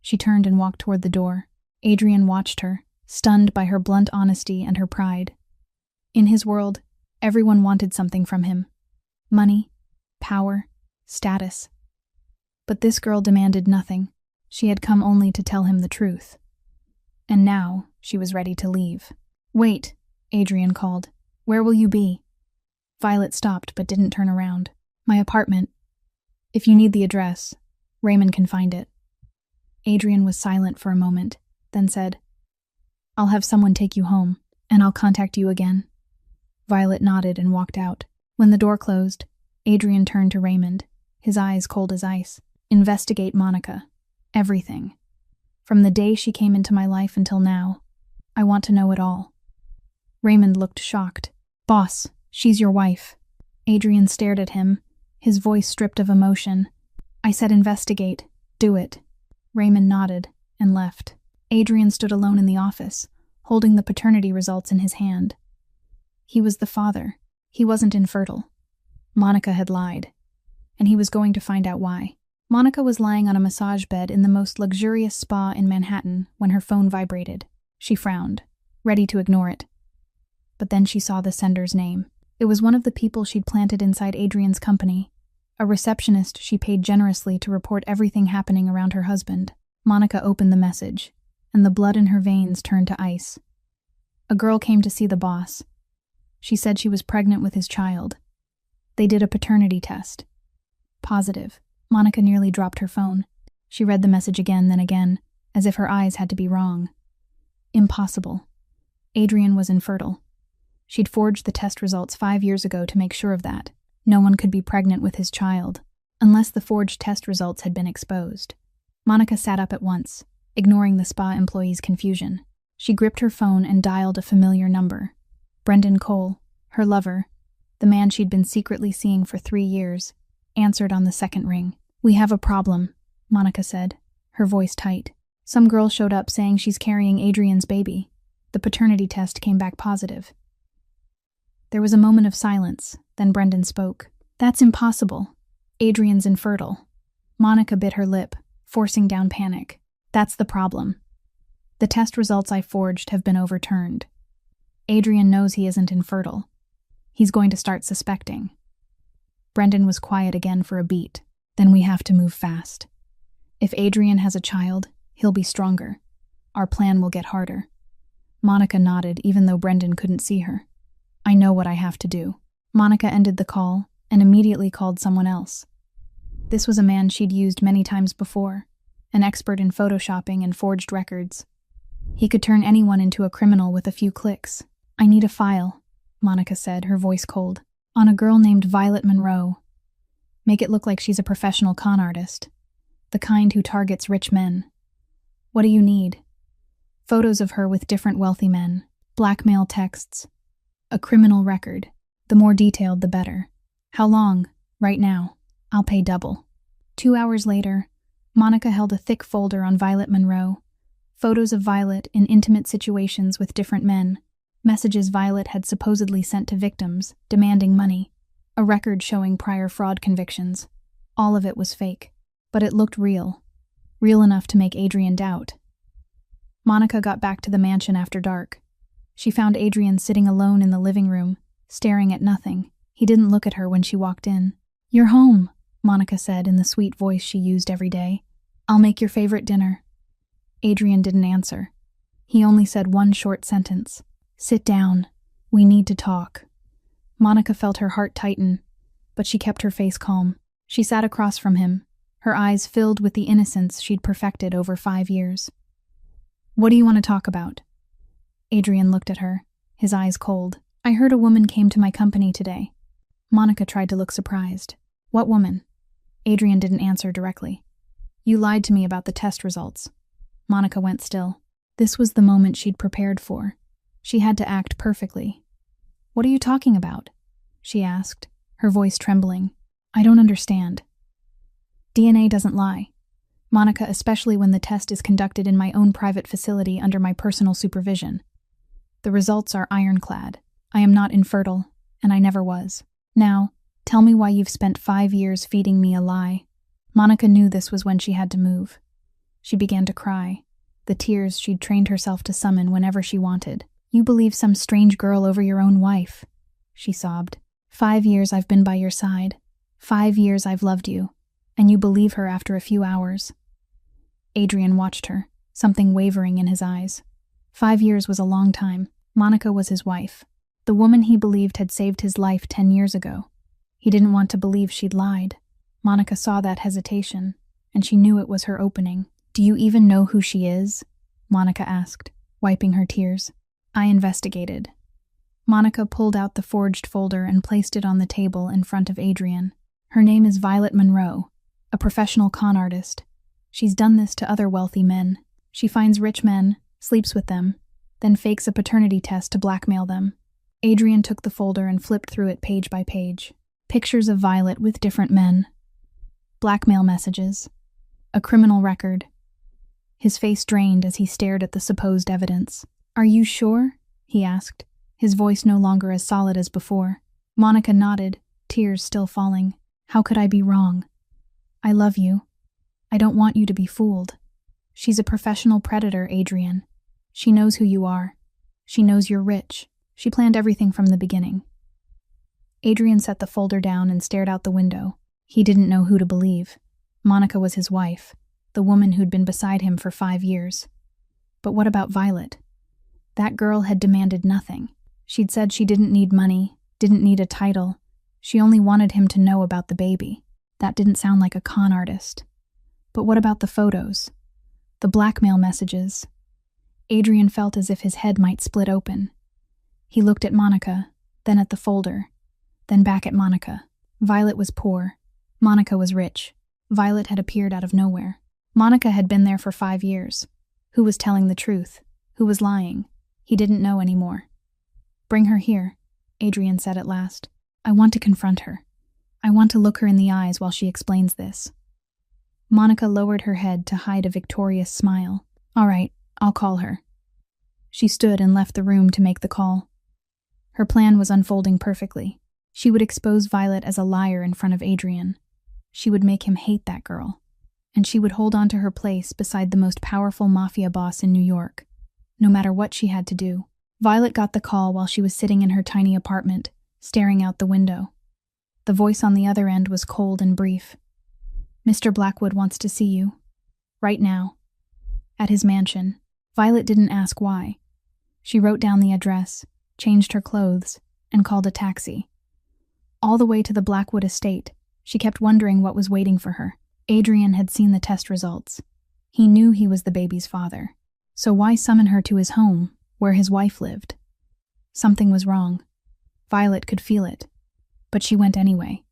She turned and walked toward the door. Adrian watched her, stunned by her blunt honesty and her pride. In his world, everyone wanted something from him. Money, power, status. But this girl demanded nothing. She had come only to tell him the truth. And now, she was ready to leave. "Wait," Adrian called. "Where will you be?" Violet stopped but didn't turn around. "My apartment. If you need the address, Raymond can find it." Adrian was silent for a moment, then said, "I'll have someone take you home, and I'll contact you again." Violet nodded and walked out. When the door closed, Adrian turned to Raymond, his eyes cold as ice. "Investigate Monica. Everything. From the day she came into my life until now. I want to know it all." Raymond looked shocked. "Boss, she's your wife." Adrian stared at him, his voice stripped of emotion. "I said investigate. Do it." Raymond nodded and left. Adrian stood alone in the office, holding the paternity results in his hand. He was the father. He wasn't infertile. Monica had lied, and he was going to find out why. Monica was lying on a massage bed in the most luxurious spa in Manhattan when her phone vibrated. She frowned, ready to ignore it. But then she saw the sender's name. It was one of the people she'd planted inside Adrian's company, a receptionist she paid generously to report everything happening around her husband. Monica opened the message, and the blood in her veins turned to ice. A girl came to see the boss. She said she was pregnant with his child. They did a paternity test. Positive. Monica nearly dropped her phone. She read the message again, then again, as if her eyes had to be wrong. Impossible. Adrian was infertile. She'd forged the test results 5 years ago to make sure of that. No one could be pregnant with his child, unless the forged test results had been exposed. Monica sat up at once, ignoring the spa employee's confusion. She gripped her phone and dialed a familiar number. Brendan Cole, her lover, the man she'd been secretly seeing for 3 years, answered on the second ring. "We have a problem," Monica said, her voice tight. "Some girl showed up saying she's carrying Adrian's baby. The paternity test came back positive." There was a moment of silence, then Brendan spoke. "That's impossible. Adrian's infertile." Monica bit her lip, forcing down panic. "That's the problem. The test results I forged have been overturned. Adrian knows he isn't infertile. He's going to start suspecting." Brendan was quiet again for a beat. "Then we have to move fast. If Adrian has a child, he'll be stronger. Our plan will get harder." Monica nodded, even though Brendan couldn't see her. "I know what I have to do." Monica ended the call and immediately called someone else. This was a man she'd used many times before, an expert in photoshopping and forged records. He could turn anyone into a criminal with a few clicks. "I need a file," Monica said, her voice cold. On a girl named Violet Monroe. Make it look like she's a professional con artist. The kind who targets rich men. What do you need? Photos of her with different wealthy men. Blackmail texts. A criminal record. The more detailed, the better. How long? Right now. I'll pay double. 2 hours later, Monica held a thick folder on Violet Monroe. Photos of Violet in intimate situations with different men. Messages Violet had supposedly sent to victims, demanding money. A record showing prior fraud convictions. All of it was fake. But it looked real. Real enough to make Adrian doubt. Monica got back to the mansion after dark. She found Adrian sitting alone in the living room, staring at nothing. He didn't look at her when she walked in. "You're home," Monica said in the sweet voice she used every day. "I'll make your favorite dinner." Adrian didn't answer. He only said one short sentence. "Sit down. We need to talk." Monica felt her heart tighten, but she kept her face calm. She sat across from him, her eyes filled with the innocence she'd perfected over 5 years. "What do you want to talk about?" Adrian looked at her, his eyes cold. "I heard a woman came to my company today." Monica tried to look surprised. "What woman?" Adrian didn't answer directly. "You lied to me about the test results." Monica went still. This was the moment she'd prepared for. She had to act perfectly. "What are you talking about?" she asked, her voice trembling. "I don't understand." "DNA doesn't lie. Monica, especially when the test is conducted in my own private facility under my personal supervision. The results are ironclad. I am not infertile, and I never was. Now, tell me why you've spent 5 years feeding me a lie." Monica knew this was when she had to move. She began to cry, the tears she'd trained herself to summon whenever she wanted. "You believe some strange girl over your own wife," she sobbed. 5 years I've been by your side. 5 years I've loved you, and you believe her after a few hours." Adrian watched her, something wavering in his eyes. 5 years was a long time. Monica was his wife, the woman he believed had saved his life 10 years ago. He didn't want to believe she'd lied. Monica saw that hesitation, and she knew it was her opening. "Do you even know who she is?" Monica asked, wiping her tears. "I investigated." Monica pulled out the forged folder and placed it on the table in front of Adrian. "Her name is Violet Monroe, a professional con artist. She's done this to other wealthy men. She finds rich men, sleeps with them, then fakes a paternity test to blackmail them." Adrian took the folder and flipped through it page by page. Pictures of Violet with different men. Blackmail messages. A criminal record. His face drained as he stared at the supposed evidence. "Are you sure?" he asked, his voice no longer as solid as before. Monica nodded, tears still falling. "How could I be wrong? I love you. I don't want you to be fooled. She's a professional predator, Adrian. She knows who you are. She knows you're rich. She planned everything from the beginning." Adrian set the folder down and stared out the window. He didn't know who to believe. Monica was his wife, the woman who'd been beside him for 5 years. But what about Violet? That girl had demanded nothing. She'd said she didn't need money, didn't need a title. She only wanted him to know about the baby. That didn't sound like a con artist. But what about the photos? The blackmail messages? Adrian felt as if his head might split open. He looked at Monica, then at the folder, then back at Monica. Violet was poor. Monica was rich. Violet had appeared out of nowhere. Monica had been there for 5 years. Who was telling the truth? Who was lying? He didn't know anymore. "Bring her here," Adrian said at last. "I want to confront her. I want to look her in the eyes while she explains this." Monica lowered her head to hide a victorious smile. "All right, I'll call her." She stood and left the room to make the call. Her plan was unfolding perfectly. She would expose Violet as a liar in front of Adrian. She would make him hate that girl. And she would hold on to her place beside the most powerful Mafia boss in New York, no matter what she had to do. Violet got the call while she was sitting in her tiny apartment, staring out the window. The voice on the other end was cold and brief. "Mr. Blackwood wants to see you. Right now." At his mansion. Violet didn't ask why. She wrote down the address, changed her clothes, and called a taxi. All the way to the Blackwood estate, she kept wondering what was waiting for her. Adrian had seen the test results. He knew he was the baby's father. So why summon her to his home, where his wife lived? Something was wrong. Violet could feel it. But she went anyway.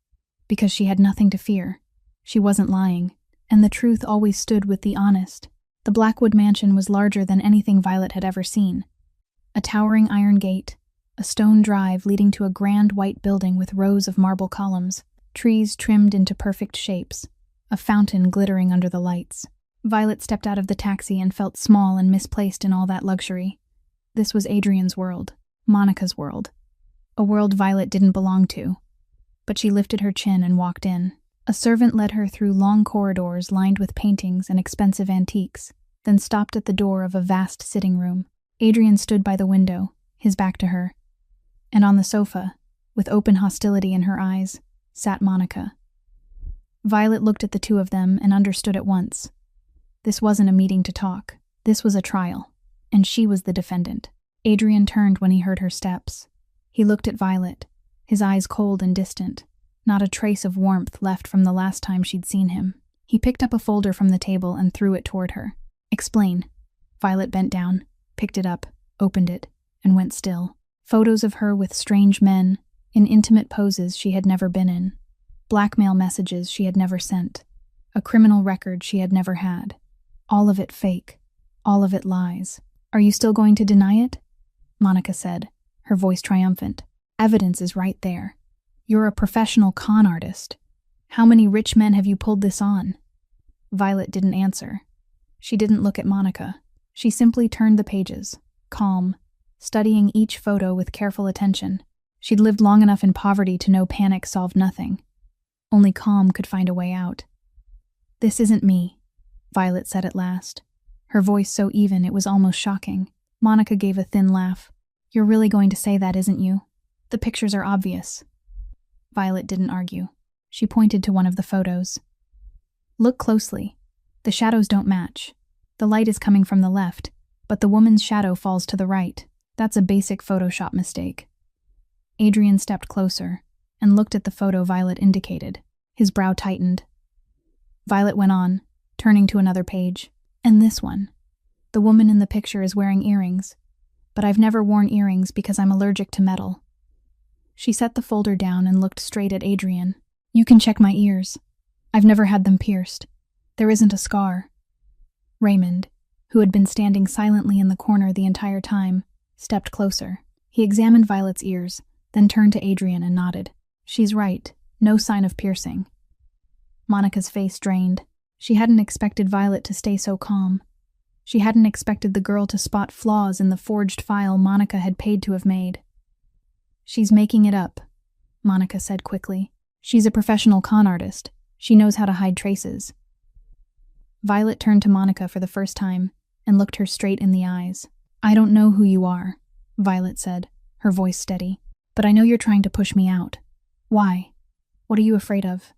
Because she had nothing to fear. She wasn't lying. And the truth always stood with the honest. The Blackwood mansion was larger than anything Violet had ever seen. A towering iron gate, a stone drive leading to a grand white building with rows of marble columns, trees trimmed into perfect shapes, a fountain glittering under the lights. Violet stepped out of the taxi and felt small and misplaced in all that luxury. This was Adrian's world, Monica's world. A world Violet didn't belong to. But she lifted her chin and walked in. A servant led her through long corridors lined with paintings and expensive antiques, then stopped at the door of a vast sitting room. Adrian stood by the window, his back to her. And on the sofa, with open hostility in her eyes, sat Monica. Violet looked at the two of them and understood at once. This wasn't a meeting to talk. This was a trial, and she was the defendant. Adrian turned when he heard her steps. He looked at Violet, his eyes cold and distant, not a trace of warmth left from the last time she'd seen him. He picked up a folder from the table and threw it toward her. "Explain." Violet bent down, picked it up, opened it, and went still. Photos of her with strange men, in intimate poses she had never been in. Blackmail messages she had never sent. A criminal record she had never had. All of it fake. All of it lies. "Are you still going to deny it?" Monica said, her voice triumphant. "Evidence is right there. You're a professional con artist. How many rich men have you pulled this on?" Violet didn't answer. She didn't look at Monica. She simply turned the pages, calm, studying each photo with careful attention. She'd lived long enough in poverty to know panic solved nothing. Only calm could find a way out. "This isn't me," Violet said at last, her voice so even it was almost shocking. Monica gave a thin laugh. "You're really going to say that, isn't you? The pictures are obvious." Violet didn't argue. She pointed to one of the photos. "Look closely. The shadows don't match. The light is coming from the left, but the woman's shadow falls to the right. That's a basic Photoshop mistake." Adrian stepped closer and looked at the photo Violet indicated. His brow tightened. Violet went on, turning to another page. "And this one. The woman in the picture is wearing earrings, but I've never worn earrings because I'm allergic to metal." She set the folder down and looked straight at Adrian. "You can check my ears. I've never had them pierced. There isn't a scar." Raymond, who had been standing silently in the corner the entire time, stepped closer. He examined Violet's ears, then turned to Adrian and nodded. "She's right. No sign of piercing." Monica's face drained. She hadn't expected Violet to stay so calm. She hadn't expected the girl to spot flaws in the forged file Monica had paid to have made. "She's making it up," Monica said quickly. "She's a professional con artist. She knows how to hide traces." Violet turned to Monica for the first time and looked her straight in the eyes. "I don't know who you are," Violet said, her voice steady, "but I know you're trying to push me out. Why? What are you afraid of?"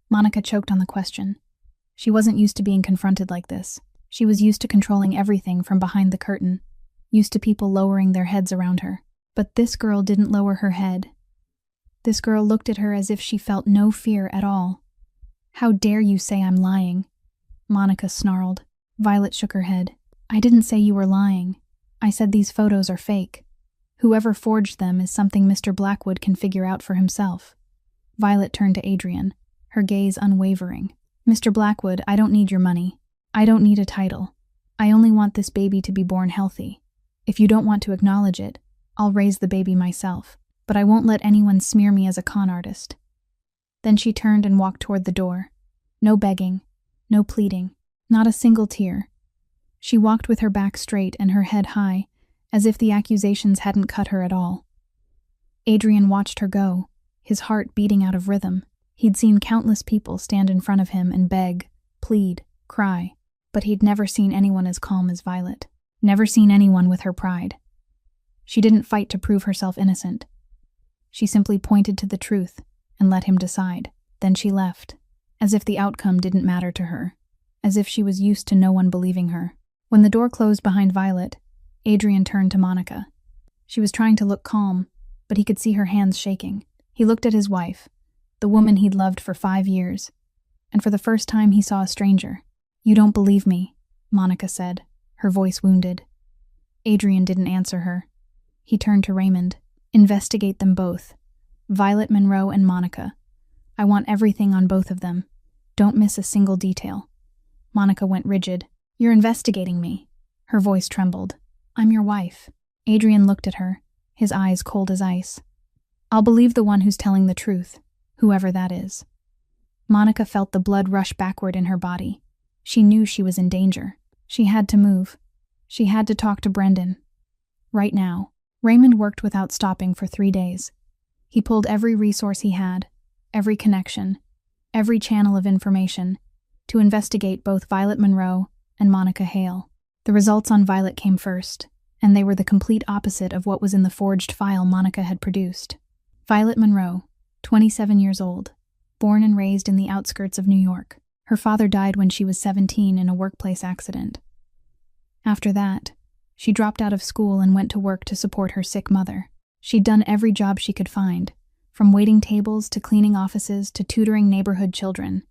Monica choked on the question. She wasn't used to being confronted like this. She was used to controlling everything from behind the curtain, used to people lowering their heads around her. But this girl didn't lower her head. This girl looked at her as if she felt no fear at all. "How dare you say I'm lying?" Monica snarled. Violet shook her head. "I didn't say you were lying. I said these photos are fake. Whoever forged them is something Mr. Blackwood can figure out for himself." Violet turned to Adrian, her gaze unwavering. "Mr. Blackwood, I don't need your money. I don't need a title. I only want this baby to be born healthy. If you don't want to acknowledge it, I'll raise the baby myself, but I won't let anyone smear me as a con artist." Then she turned and walked toward the door. No begging, no pleading, not a single tear. She walked with her back straight and her head high, as if the accusations hadn't cut her at all. Adrian watched her go, his heart beating out of rhythm. He'd seen countless people stand in front of him and beg, plead, cry, but he'd never seen anyone as calm as Violet. Never seen anyone with her pride. She didn't fight to prove herself innocent. She simply pointed to the truth and let him decide. Then she left, as if the outcome didn't matter to her, as if she was used to no one believing her. When the door closed behind Violet, Adrian turned to Monica. She was trying to look calm, but he could see her hands shaking. He looked at his wife, the woman he'd loved for 5 years, and for the first time he saw a stranger. "You don't believe me," Monica said, her voice wounded. Adrian didn't answer her. He turned to Raymond. Investigate them both. Violet Monroe and Monica. I want everything on both of them. Don't miss a single detail." Monica went rigid. "You're investigating me." Her voice trembled. "I'm your wife." Adrian looked at her, his eyes cold as ice. "I'll believe the one who's telling the truth, whoever that is." Monica felt the blood rush backward in her body. She knew she was in danger. She had to move. She had to talk to Brendan. Right now. Raymond worked without stopping for 3 days. He pulled every resource he had, every connection, every channel of information, to investigate both Violet Monroe and Monica Hale. The results on Violet came first, and they were the complete opposite of what was in the forged file Monica had produced. Violet Monroe, 27 years old, born and raised in the outskirts of New York. Her father died when she was 17 in a workplace accident. After that, she dropped out of school and went to work to support her sick mother. She'd done every job she could find, from waiting tables to cleaning offices to tutoring neighborhood children.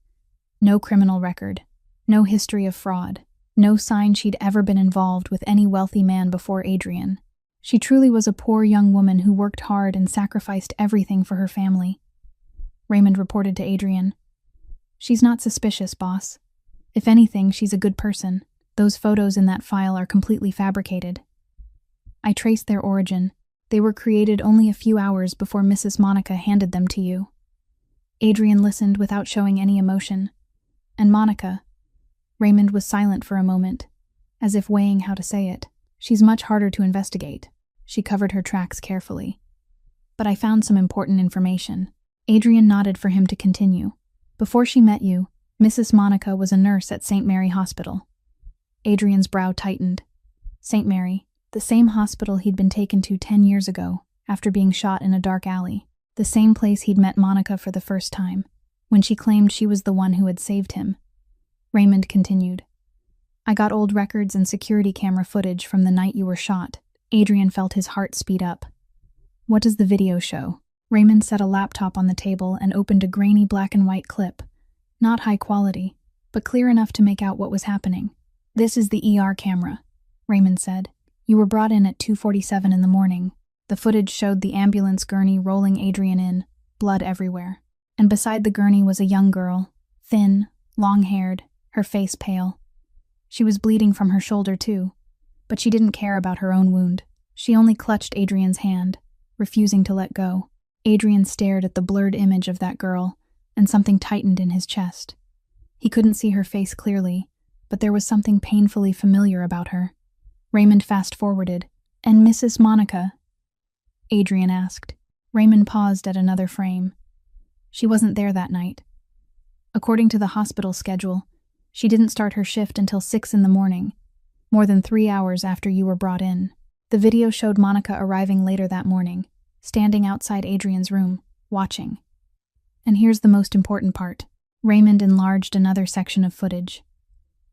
No criminal record, no history of fraud, no sign she'd ever been involved with any wealthy man before Adrian. She truly was a poor young woman who worked hard and sacrificed everything for her family. Raymond reported to Adrian. "She's not suspicious, boss. If anything, she's a good person. Those photos in that file are completely fabricated. I traced their origin. They were created only a few hours before Mrs. Monica handed them to you." Adrian listened without showing any emotion. "And Monica?" Raymond was silent for a moment, as if weighing how to say it. "She's much harder to investigate." She covered her tracks carefully. "But I found some important information." Adrian nodded for him to continue. "Before she met you, Mrs. Monica was a nurse at St. Mary Hospital." Adrian's brow tightened. St. Mary, the same hospital he'd been taken to 10 years ago, after being shot in a dark alley. The same place he'd met Monica for the first time, when she claimed she was the one who had saved him. Raymond continued. "I got old records and security camera footage from the night you were shot." Adrian felt his heart speed up. "What does the video show?" Raymond set a laptop on the table and opened a grainy black and white clip. Not high quality, but clear enough to make out what was happening. "This is the ER camera," Raymond said. "You were brought in at 2:47 in the morning. The footage showed the ambulance gurney rolling Adrian in, blood everywhere. And beside the gurney was a young girl, thin, long-haired, her face pale. She was bleeding from her shoulder too, but she didn't care about her own wound. She only clutched Adrian's hand, refusing to let go. Adrian stared at the blurred image of that girl, and something tightened in his chest. He couldn't see her face clearly, but there was something painfully familiar about her. Raymond fast-forwarded. "And Mrs. Monica?" Adrian asked. Raymond paused at another frame. "She wasn't there that night. According to the hospital schedule, she didn't start her shift until 6 in the morning, more than 3 hours after you were brought in. The video showed Monica arriving later that morning, standing outside Adrian's room, watching. And here's the most important part." Raymond enlarged another section of footage.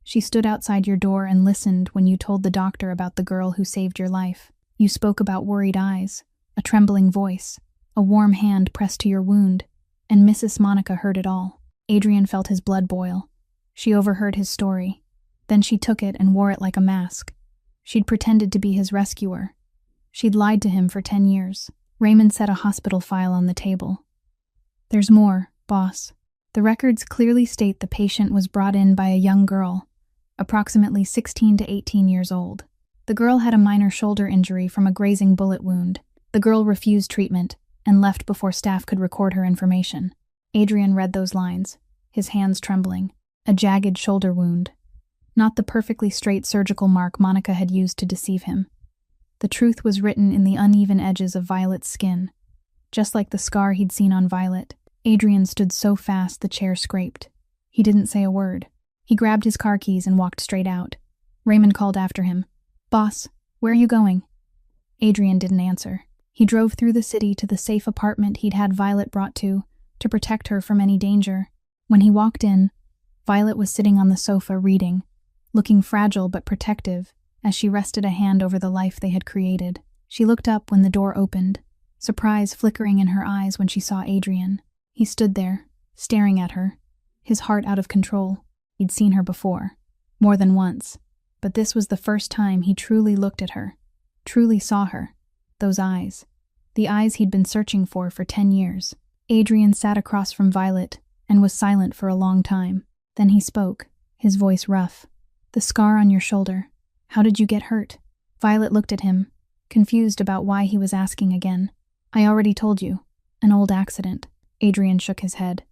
"She stood outside your door and listened when you told the doctor about the girl who saved your life. You spoke about worried eyes, a trembling voice, a warm hand pressed to your wound, and Mrs. Monica heard it all." Adrian felt his blood boil. She overheard his story. Then she took it and wore it like a mask. She'd pretended to be his rescuer. She'd lied to him for 10 years. Raymond set a hospital file on the table. "There's more, boss. The records clearly state the patient was brought in by a young girl, approximately 16 to 18 years old. The girl had a minor shoulder injury from a grazing bullet wound. The girl refused treatment and left before staff could record her information." Adrian read those lines, his hands trembling. A jagged shoulder wound. Not the perfectly straight surgical mark Monica had used to deceive him. The truth was written in the uneven edges of Violet's skin, just like the scar he'd seen on Violet. Adrian stood so fast the chair scraped. He didn't say a word. He grabbed his car keys and walked straight out. Raymond called after him. "Boss, where are you going?" Adrian didn't answer. He drove through the city to the safe apartment he'd had Violet brought to protect her from any danger. When he walked in, Violet was sitting on the sofa reading, looking fragile but protective as she rested a hand over the life they had created. She looked up when the door opened, surprise flickering in her eyes when she saw Adrian. He stood there, staring at her, his heart out of control. He'd seen her before, more than once, but this was the first time he truly looked at her, truly saw her. Those eyes, the eyes he'd been searching for 10 years. Adrian sat across from Violet and was silent for a long time. Then he spoke, his voice rough. "The scar on your shoulder. How did you get hurt?" Violet looked at him, confused about why he was asking again. "I already told you. An old accident." Adrian shook his head.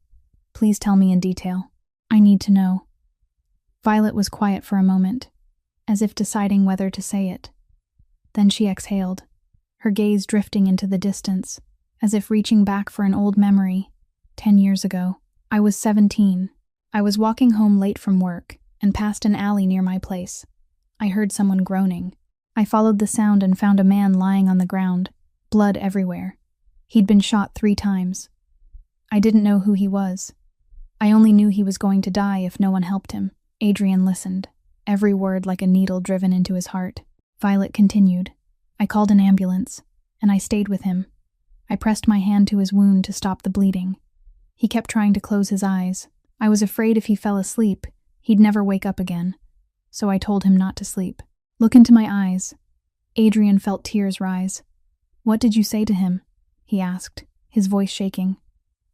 "Please tell me in detail. I need to know." Violet was quiet for a moment, as if deciding whether to say it. Then she exhaled, her gaze drifting into the distance, as if reaching back for an old memory. 10 years ago. I was 17. I was walking home late from work and passed an alley near my place. I heard someone groaning. I followed the sound and found a man lying on the ground, blood everywhere. He'd been shot 3 times. I didn't know who he was. I only knew he was going to die if no one helped him. Adrian listened, every word like a needle driven into his heart. Violet continued. "I called an ambulance, and I stayed with him. I pressed my hand to his wound to stop the bleeding. He kept trying to close his eyes. I was afraid if he fell asleep, he'd never wake up again. So I told him not to sleep. Look into my eyes." Adrian felt tears rise. "What did you say to him?" he asked, his voice shaking.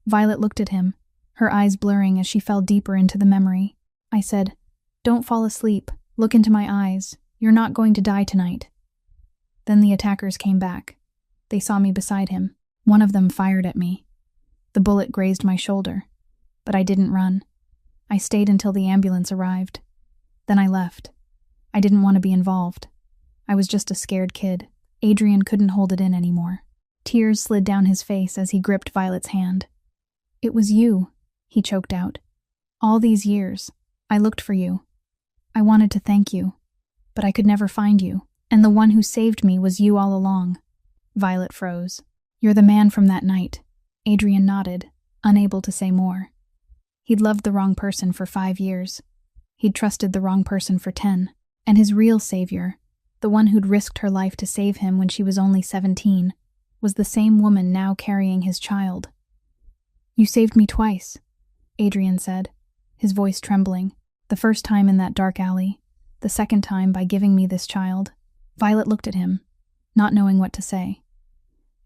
Violet looked at him, her eyes blurring as she fell deeper into the memory. "I said, 'Don't fall asleep. Look into my eyes. You're not going to die tonight.'" Then the attackers came back. They saw me beside him. One of them fired at me. The bullet grazed my shoulder, but I didn't run. I stayed until the ambulance arrived. Then I left. I didn't want to be involved. I was just a scared kid. Adrian couldn't hold it in anymore. Tears slid down his face as he gripped Violet's hand. "It was you," he choked out. "All these years, I looked for you. I wanted to thank you, but I could never find you, and the one who saved me was you all along." Violet froze. "You're the man from that night." Adrian nodded, unable to say more. He'd loved the wrong person for 5 years. He'd trusted the wrong person for 10. And his real savior, the one who'd risked her life to save him when she was only 17, was the same woman now carrying his child. "You saved me twice," Adrian said, his voice trembling. "The first time in that dark alley, the second time by giving me this child." Violet looked at him, not knowing what to say.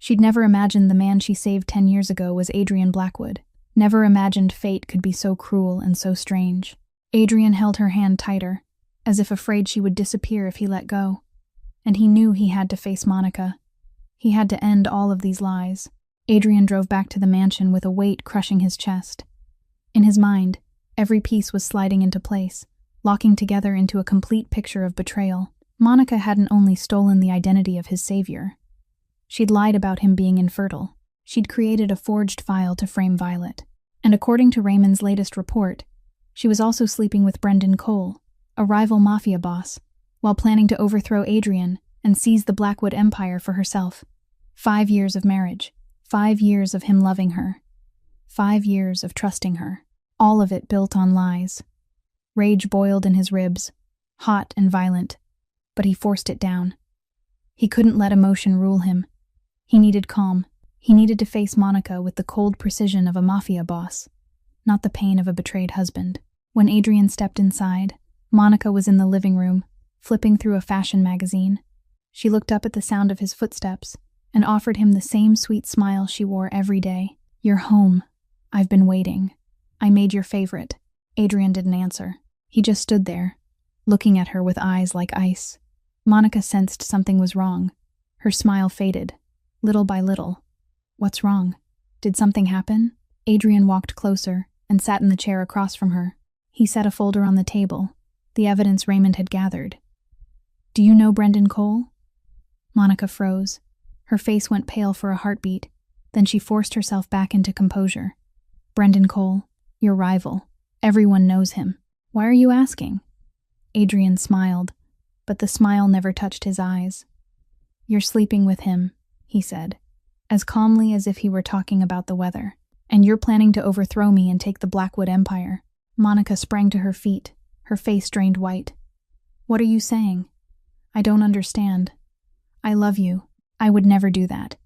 She'd never imagined the man she saved 10 years ago was Adrian Blackwood, never imagined fate could be so cruel and so strange. Adrian held her hand tighter, as if afraid she would disappear if he let go. And he knew he had to face Monica. He had to end all of these lies. Adrian drove back to the mansion with a weight crushing his chest. In his mind, every piece was sliding into place, locking together into a complete picture of betrayal. Monica hadn't only stolen the identity of his savior. She'd lied about him being infertile. She'd created a forged file to frame Violet. And according to Raymond's latest report, she was also sleeping with Brendan Cole, a rival Mafia boss, while planning to overthrow Adrian and seize the Blackwood Empire for herself. 5 years of marriage, 5 years of him loving her, 5 years of trusting her, all of it built on lies. Rage boiled in his ribs, hot and violent, but he forced it down. He couldn't let emotion rule him. He needed calm. He needed to face Monica with the cold precision of a Mafia boss, not the pain of a betrayed husband. When Adrian stepped inside, Monica was in the living room, flipping through a fashion magazine. She looked up at the sound of his footsteps and offered him the same sweet smile she wore every day. "You're home. I've been waiting. I made your favorite." Adrian didn't answer. He just stood there, looking at her with eyes like ice. Monica sensed something was wrong. Her smile faded, little by little. "What's wrong? Did something happen?" Adrian walked closer and sat in the chair across from her. He set a folder on the table, the evidence Raymond had gathered. "Do you know Brendan Cole?" Monica froze. Her face went pale for a heartbeat, then she forced herself back into composure. "Brendan Cole, your rival. Everyone knows him. Why are you asking?" Adrian smiled, but the smile never touched his eyes. "You're sleeping with him," he said, as calmly as if he were talking about the weather. "And you're planning to overthrow me and take the Blackwood Empire." Monica sprang to her feet, her face drained white. "What are you saying? I don't understand. I love you. I would never do that."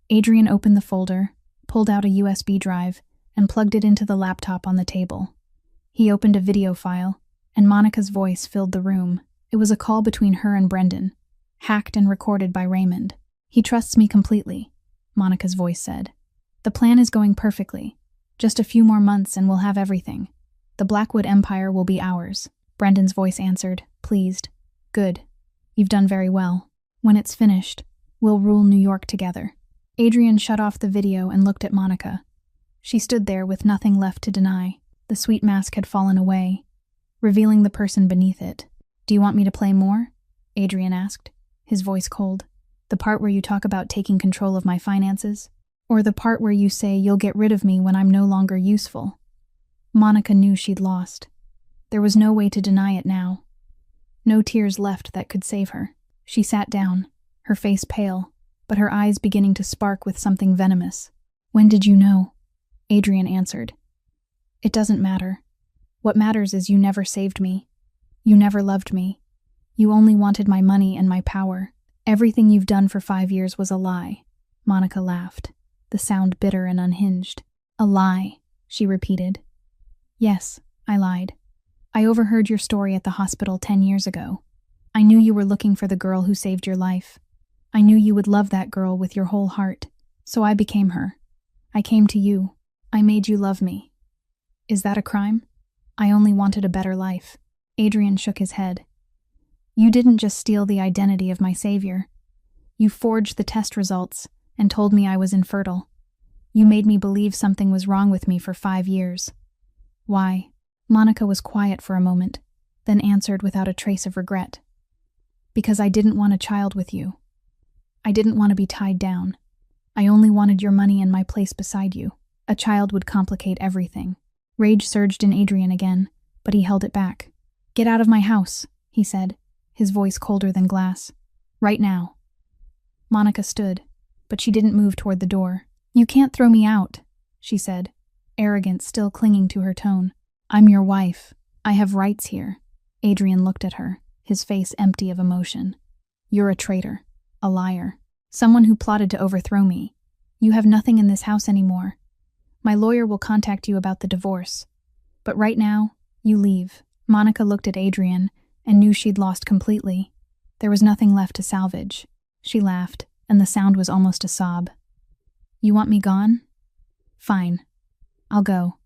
Adrian opened the folder, pulled out a USB drive, and plugged it into the laptop on the table. He opened a video file, and Monica's voice filled the room. It was a call between her and Brendan, hacked and recorded by Raymond. "He trusts me completely. Monica's voice said. "The plan is going perfectly. Just a few more months and we'll have everything. The Blackwood Empire will be ours," Brendan's voice answered, pleased. "Good. You've done very well. When it's finished, we'll rule New York together." Adrian shut off the video and looked at Monica. She stood there with nothing left to deny. The sweet mask had fallen away, revealing the person beneath it. "Do you want me to play more?" Adrian asked, his voice cold. "The part where you talk about taking control of my finances? Or the part where you say you'll get rid of me when I'm no longer useful?" Monica knew she'd lost. There was no way to deny it now. No tears left that could save her. She sat down, her face pale, but her eyes beginning to spark with something venomous. "When did you know?" Adrian answered. "It doesn't matter. What matters is you never saved me. You never loved me. You only wanted my money and my power. Everything you've done for 5 years was a lie." Monica laughed, the sound bitter and unhinged. "A lie," she repeated. "Yes, I lied. I overheard your story at the hospital 10 years ago. I knew you were looking for the girl who saved your life. I knew you would love that girl with your whole heart, so I became her. I came to you. I made you love me. Is that a crime? I only wanted a better life." Adrian shook his head. "You didn't just steal the identity of my savior. You forged the test results and told me I was infertile. You made me believe something was wrong with me for 5 years. Why?" Monica was quiet for a moment, then answered without a trace of regret. "Because I didn't want a child with you. I didn't want to be tied down. I only wanted your money and my place beside you. A child would complicate everything." Rage surged in Adrian again, but he held it back. "Get out of my house," he said, his voice colder than glass. "Right now." Monica stood, but she didn't move toward the door. "You can't throw me out," she said, arrogance still clinging to her tone. "I'm your wife. I have rights here." Adrian looked at her, his face empty of emotion. "You're a traitor, a liar, someone who plotted to overthrow me. You have nothing in this house anymore. My lawyer will contact you about the divorce. But right now, you leave." Monica looked at Adrian and knew she'd lost completely. There was nothing left to salvage. She laughed, and the sound was almost a sob. "You want me gone? Fine. I'll go.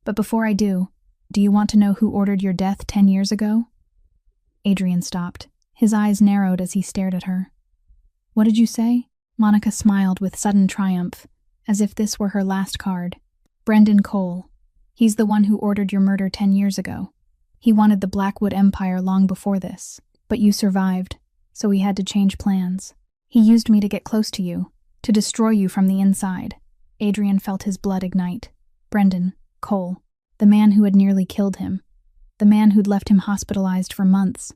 But before I do you want to know who ordered your death 10 years ago?" Adrian stopped. His eyes narrowed as he stared at her. "What did you say?" Monica smiled with sudden triumph, as if this were her last card. "Brendan Cole. He's the one who ordered your murder 10 years ago. He wanted the Blackwood Empire long before this, but you survived, so he had to change plans. He used me to get close to you, to destroy you from the inside." Adrian felt his blood ignite. Brendan Cole, the man who had nearly killed him, the man who'd left him hospitalized for months,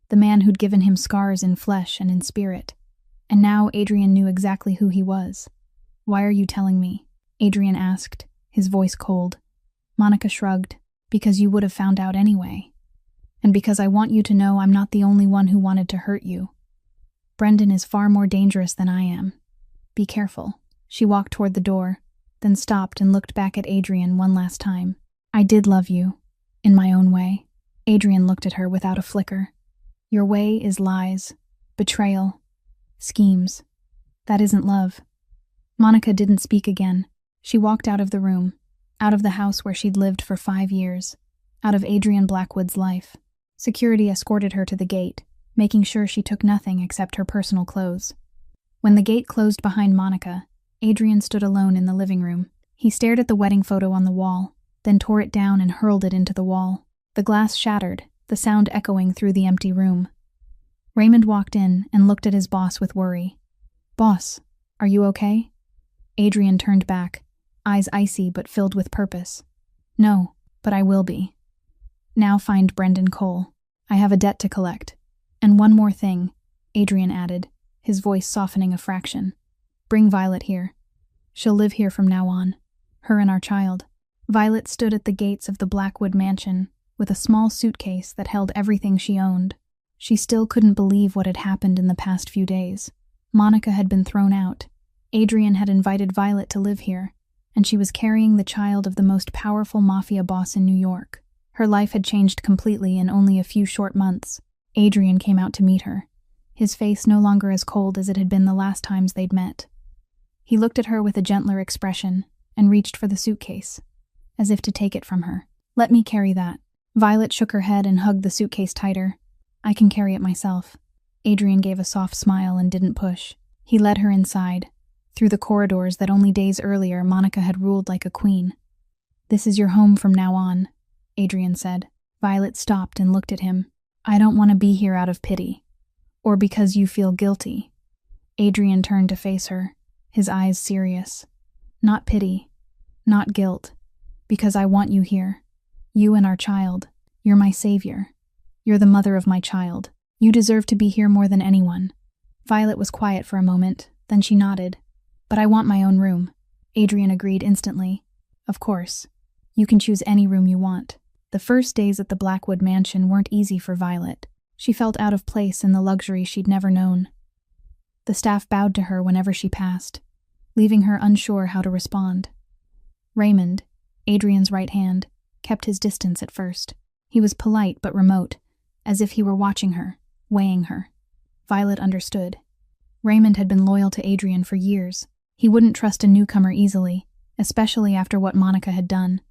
the man who'd given him scars in flesh and in spirit. And now Adrian knew exactly who he was. "Why are you telling me?" Adrian asked, his voice cold. Monica shrugged. "Because you would have found out anyway. And because I want you to know I'm not the only one who wanted to hurt you. Brendan is far more dangerous than I am. Be careful." She walked toward the door, then stopped and looked back at Adrian one last time. "I did love you, in my own way." Adrian looked at her without a flicker. "Your way is lies, betrayal, schemes. That isn't love." Monica didn't speak again. She walked out of the room, out of the house where she'd lived for 5 years, out of Adrian Blackwood's life. Security escorted her to the gate, making sure she took nothing except her personal clothes. When the gate closed behind Monica, Adrian stood alone in the living room. He stared at the wedding photo on the wall, then tore it down and hurled it into the wall. The glass shattered, the sound echoing through the empty room. Raymond walked in and looked at his boss with worry. "Boss, are you okay?" Adrian turned back, eyes icy but filled with purpose. "No, but I will be. Now find Brendan Cole. I have a debt to collect. And one more thing," Adrian added, his voice softening a fraction. "Bring Violet here. She'll live here from now on. Her and our child." Violet stood at the gates of the Blackwood mansion with a small suitcase that held everything she owned. She still couldn't believe what had happened in the past few days. Monica had been thrown out. Adrian had invited Violet to live here, and she was carrying the child of the most powerful Mafia boss in New York. Her life had changed completely in only a few short months. Adrian came out to meet her, his face no longer as cold as it had been the last times they'd met. He looked at her with a gentler expression and reached for the suitcase, as if to take it from her. "Let me carry that." Violet shook her head and hugged the suitcase tighter. "I can carry it myself." Adrian gave a soft smile and didn't push. He led her inside, through the corridors that only days earlier Monica had ruled like a queen. "This is your home from now on," Adrian said. Violet stopped and looked at him. "I don't want to be here out of pity, or because you feel guilty." Adrian turned to face her, his eyes serious. "Not pity, not guilt, because I want you here. You and our child. You're my savior. You're the mother of my child. You deserve to be here more than anyone." Violet was quiet for a moment, then she nodded. "But I want my own room." Adrian agreed instantly. "Of course. You can choose any room you want." The first days at the Blackwood mansion weren't easy for Violet. She felt out of place in the luxury she'd never known. The staff bowed to her whenever she passed, leaving her unsure how to respond. Raymond, Adrian's right hand, kept his distance at first. He was polite but remote, as if he were watching her, weighing her. Violet understood. Raymond had been loyal to Adrian for years. He wouldn't trust a newcomer easily, especially after what Monica had done.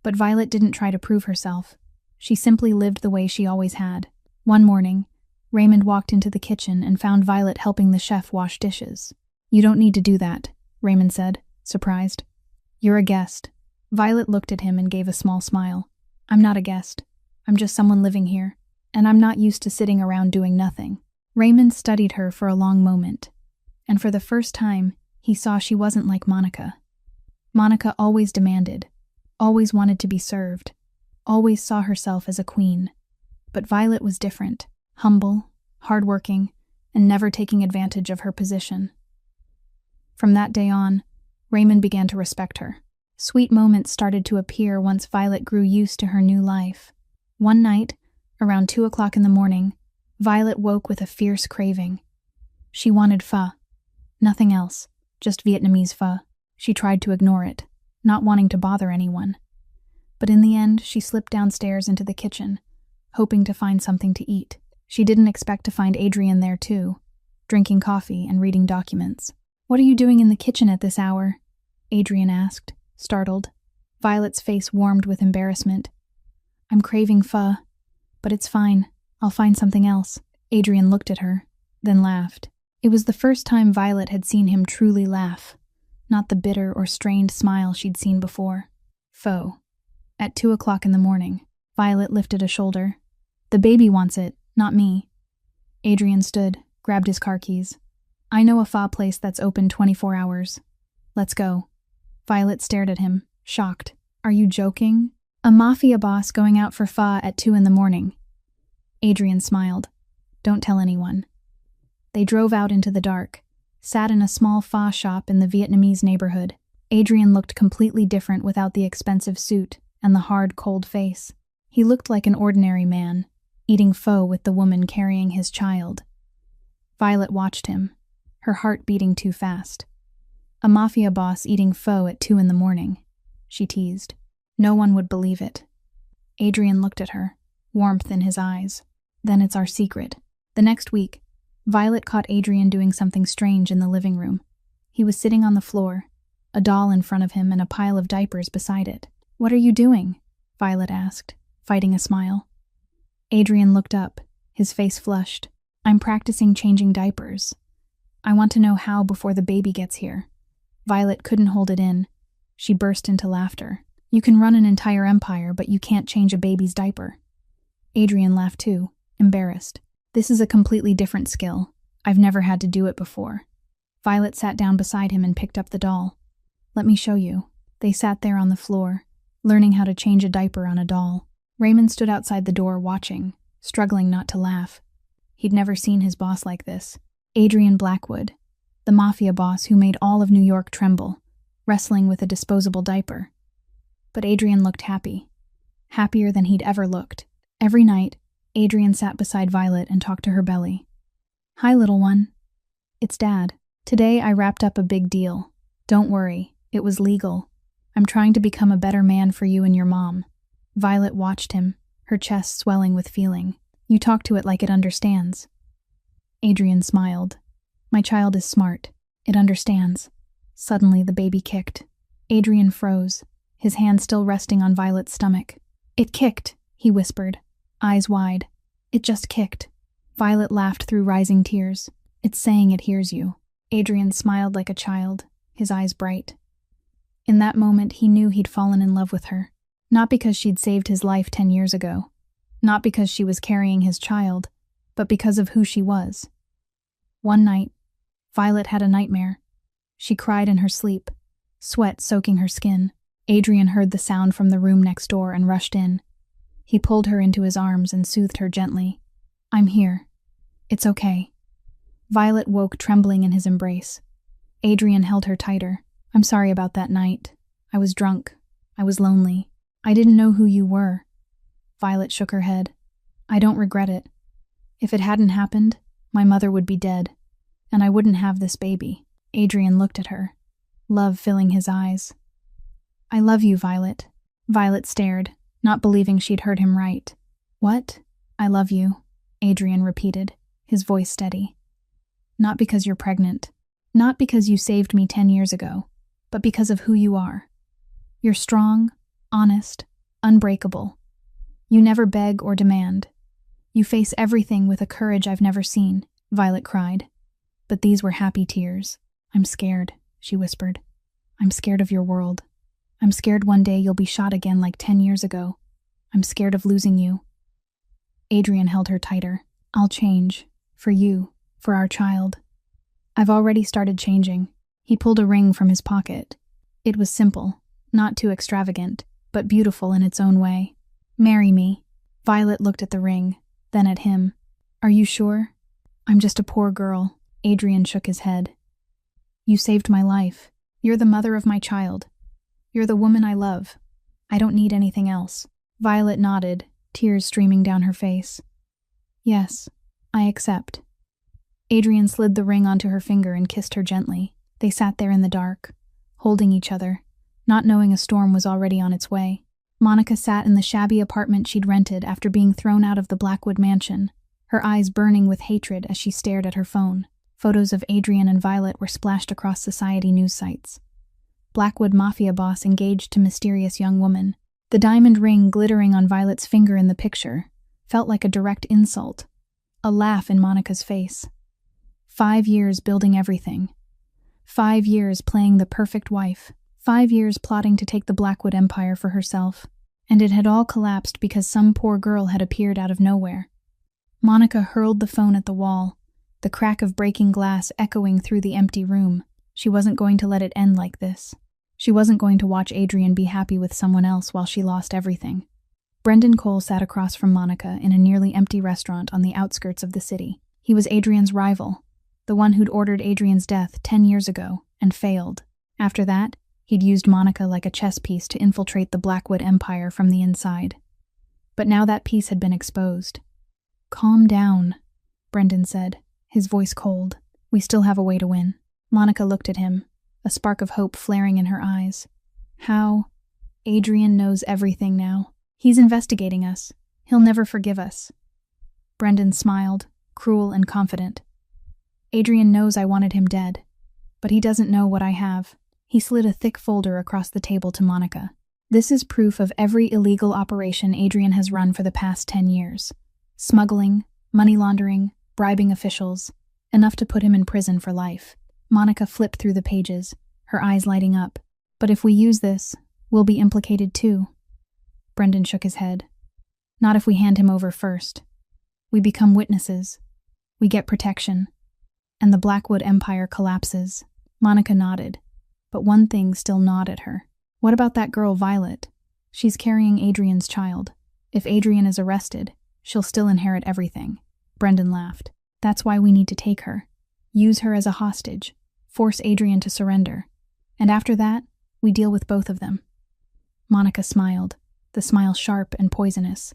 But Violet didn't try to prove herself. She simply lived the way she always had. One morning, Raymond walked into the kitchen and found Violet helping the chef wash dishes. "You don't need to do that," Raymond said, surprised. "You're a guest." Violet looked at him and gave a small smile. "I'm not a guest. I'm just someone living here, and I'm not used to sitting around doing nothing." Raymond studied her for a long moment, and for the first time, he saw she wasn't like Monica. Monica always demanded, always wanted to be served, always saw herself as a queen. But Violet was different, humble, hardworking, and never taking advantage of her position. From that day on, Raymond began to respect her. Sweet moments started to appear once Violet grew used to her new life. One night, around 2 o'clock in the morning, Violet woke with a fierce craving. She wanted pho. Nothing else, just Vietnamese pho. She tried to ignore it, not wanting to bother anyone. But in the end, she slipped downstairs into the kitchen, hoping to find something to eat. She didn't expect to find Adrian there too, drinking coffee and reading documents. "What are you doing in the kitchen at this hour?" Adrian asked, startled. Violet's face warmed with embarrassment. "I'm craving pho, but it's fine. I'll find something else." Adrian looked at her, then laughed. It was the first time Violet had seen him truly laugh, not the bitter or strained smile she'd seen before. "Pho. At 2 o'clock in the morning." Violet lifted a shoulder. "The baby wants it, not me." Adrian stood, grabbed his car keys. "I know a pho place that's open 24 hours. Let's go." Violet stared at him, shocked. "Are you joking? A Mafia boss going out for pho at 2 in the morning?" Adrian smiled. "Don't tell anyone." They drove out into the dark, sat in a small pho shop in the Vietnamese neighborhood. Adrian looked completely different without the expensive suit and the hard, cold face. He looked like an ordinary man, eating pho with the woman carrying his child. Violet watched him, her heart beating too fast. A Mafia boss eating pho at 2 in the morning, she teased. No one would believe it. Adrian looked at her, warmth in his eyes. "Then it's our secret." The next week, Violet caught Adrian doing something strange in the living room. He was sitting on the floor, a doll in front of him and a pile of diapers beside it. "What are you doing?" Violet asked, fighting a smile. Adrian looked up, his face flushed. "I'm practicing changing diapers. I want to know how before the baby gets here." Violet couldn't hold it in. She burst into laughter. "You can run an entire empire, but you can't change a baby's diaper." Adrian laughed too, embarrassed. "This is a completely different skill. I've never had to do it before." Violet sat down beside him and picked up the doll. "Let me show you." They sat there on the floor, learning how to change a diaper on a doll. Raymond stood outside the door watching, struggling not to laugh. He'd never seen his boss like this. Adrian Blackwood, the Mafia boss who made all of New York tremble, wrestling with a disposable diaper. But Adrian looked happy. Happier than he'd ever looked. Every night, Adrian sat beside Violet and talked to her belly. "Hi, little one. It's Dad. Today I wrapped up a big deal. Don't worry, it was legal. I'm trying to become a better man for you and your mom." Violet watched him, her chest swelling with feeling. "You talk to it like it understands." Adrian smiled. "My child is smart. It understands." Suddenly, the baby kicked. Adrian froze, his hand still resting on Violet's stomach. "It kicked," he whispered, eyes wide. "It just kicked." Violet laughed through rising tears. "It's saying it hears you." Adrian smiled like a child, his eyes bright. In that moment, he knew he'd fallen in love with her. Not because she'd saved his life 10 years ago. Not because she was carrying his child, but because of who she was. One night, Violet had a nightmare. She cried in her sleep, sweat soaking her skin. Adrian heard the sound from the room next door and rushed in. He pulled her into his arms and soothed her gently. "I'm here. It's okay." Violet woke trembling in his embrace. Adrian held her tighter. "I'm sorry about that night. I was drunk. I was lonely. I didn't know who you were." Violet shook her head. "I don't regret it. If it hadn't happened, my mother would be dead, and I wouldn't have this baby." Adrian looked at her, love filling his eyes. "I love you, Violet." Violet stared, not believing she'd heard him right. "What? I love you," Adrian repeated, his voice steady. "Not because you're pregnant. Not because you saved me 10 years ago, but because of who you are. You're strong, honest, unbreakable. You never beg or demand. You face everything with a courage I've never seen," Violet cried. But these were happy tears. "I'm scared," she whispered. "I'm scared of your world. I'm scared one day you'll be shot again like 10 years ago. I'm scared of losing you." Adrian held her tighter. "I'll change. For you. For our child. I've already started changing." He pulled a ring from his pocket. It was simple, not too extravagant, but beautiful in its own way. "Marry me." Violet looked at the ring, then at him. "Are you sure?" "I'm just a poor girl." Adrian shook his head. "You saved my life. You're the mother of my child. You're the woman I love. I don't need anything else." Violet nodded, tears streaming down her face. "Yes, I accept." Adrian slid the ring onto her finger and kissed her gently. They sat there in the dark, holding each other, not knowing a storm was already on its way. Monica sat in the shabby apartment she'd rented after being thrown out of the Blackwood mansion, her eyes burning with hatred as she stared at her phone. Photos of Adrian and Violet were splashed across society news sites. Blackwood Mafia boss engaged to mysterious young woman. The diamond ring glittering on Violet's finger in the picture felt like a direct insult, a laugh in Monica's face. 5 years building everything. 5 years playing the perfect wife. 5 years plotting to take the Blackwood empire for herself. And it had all collapsed because some poor girl had appeared out of nowhere. Monica hurled the phone at the wall, the crack of breaking glass echoing through the empty room. She wasn't going to let it end like this. She wasn't going to watch Adrian be happy with someone else while she lost everything. Brendan Cole sat across from Monica in a nearly empty restaurant on the outskirts of the city. He was Adrian's rival, the one who'd ordered Adrian's death 10 years ago and failed. After that, he'd used Monica like a chess piece to infiltrate the Blackwood empire from the inside. But now that piece had been exposed. "Calm down," Brendan said, his voice cold. "We still have a way to win." Monica looked at him, a spark of hope flaring in her eyes. "How? Adrian knows everything now. He's investigating us. He'll never forgive us." Brendan smiled, cruel and confident. "Adrian knows I wanted him dead, but he doesn't know what I have." He slid a thick folder across the table to Monica. "This is proof of every illegal operation Adrian has run for the past 10 years. Smuggling, money laundering, bribing officials, enough to put him in prison for life." Monica flipped through the pages, her eyes lighting up. "But if we use this, we'll be implicated too." Brendan shook his head. "Not if we hand him over first. We become witnesses. We get protection. And the Blackwood empire collapses." Monica nodded, but one thing still gnawed at her. "What about that girl Violet? She's carrying Adrian's child. If Adrian is arrested, she'll still inherit everything." Brendan laughed. "That's why we need to take her. Use her as a hostage. Force Adrian to surrender. And after that, we deal with both of them." Monica smiled, the smile sharp and poisonous.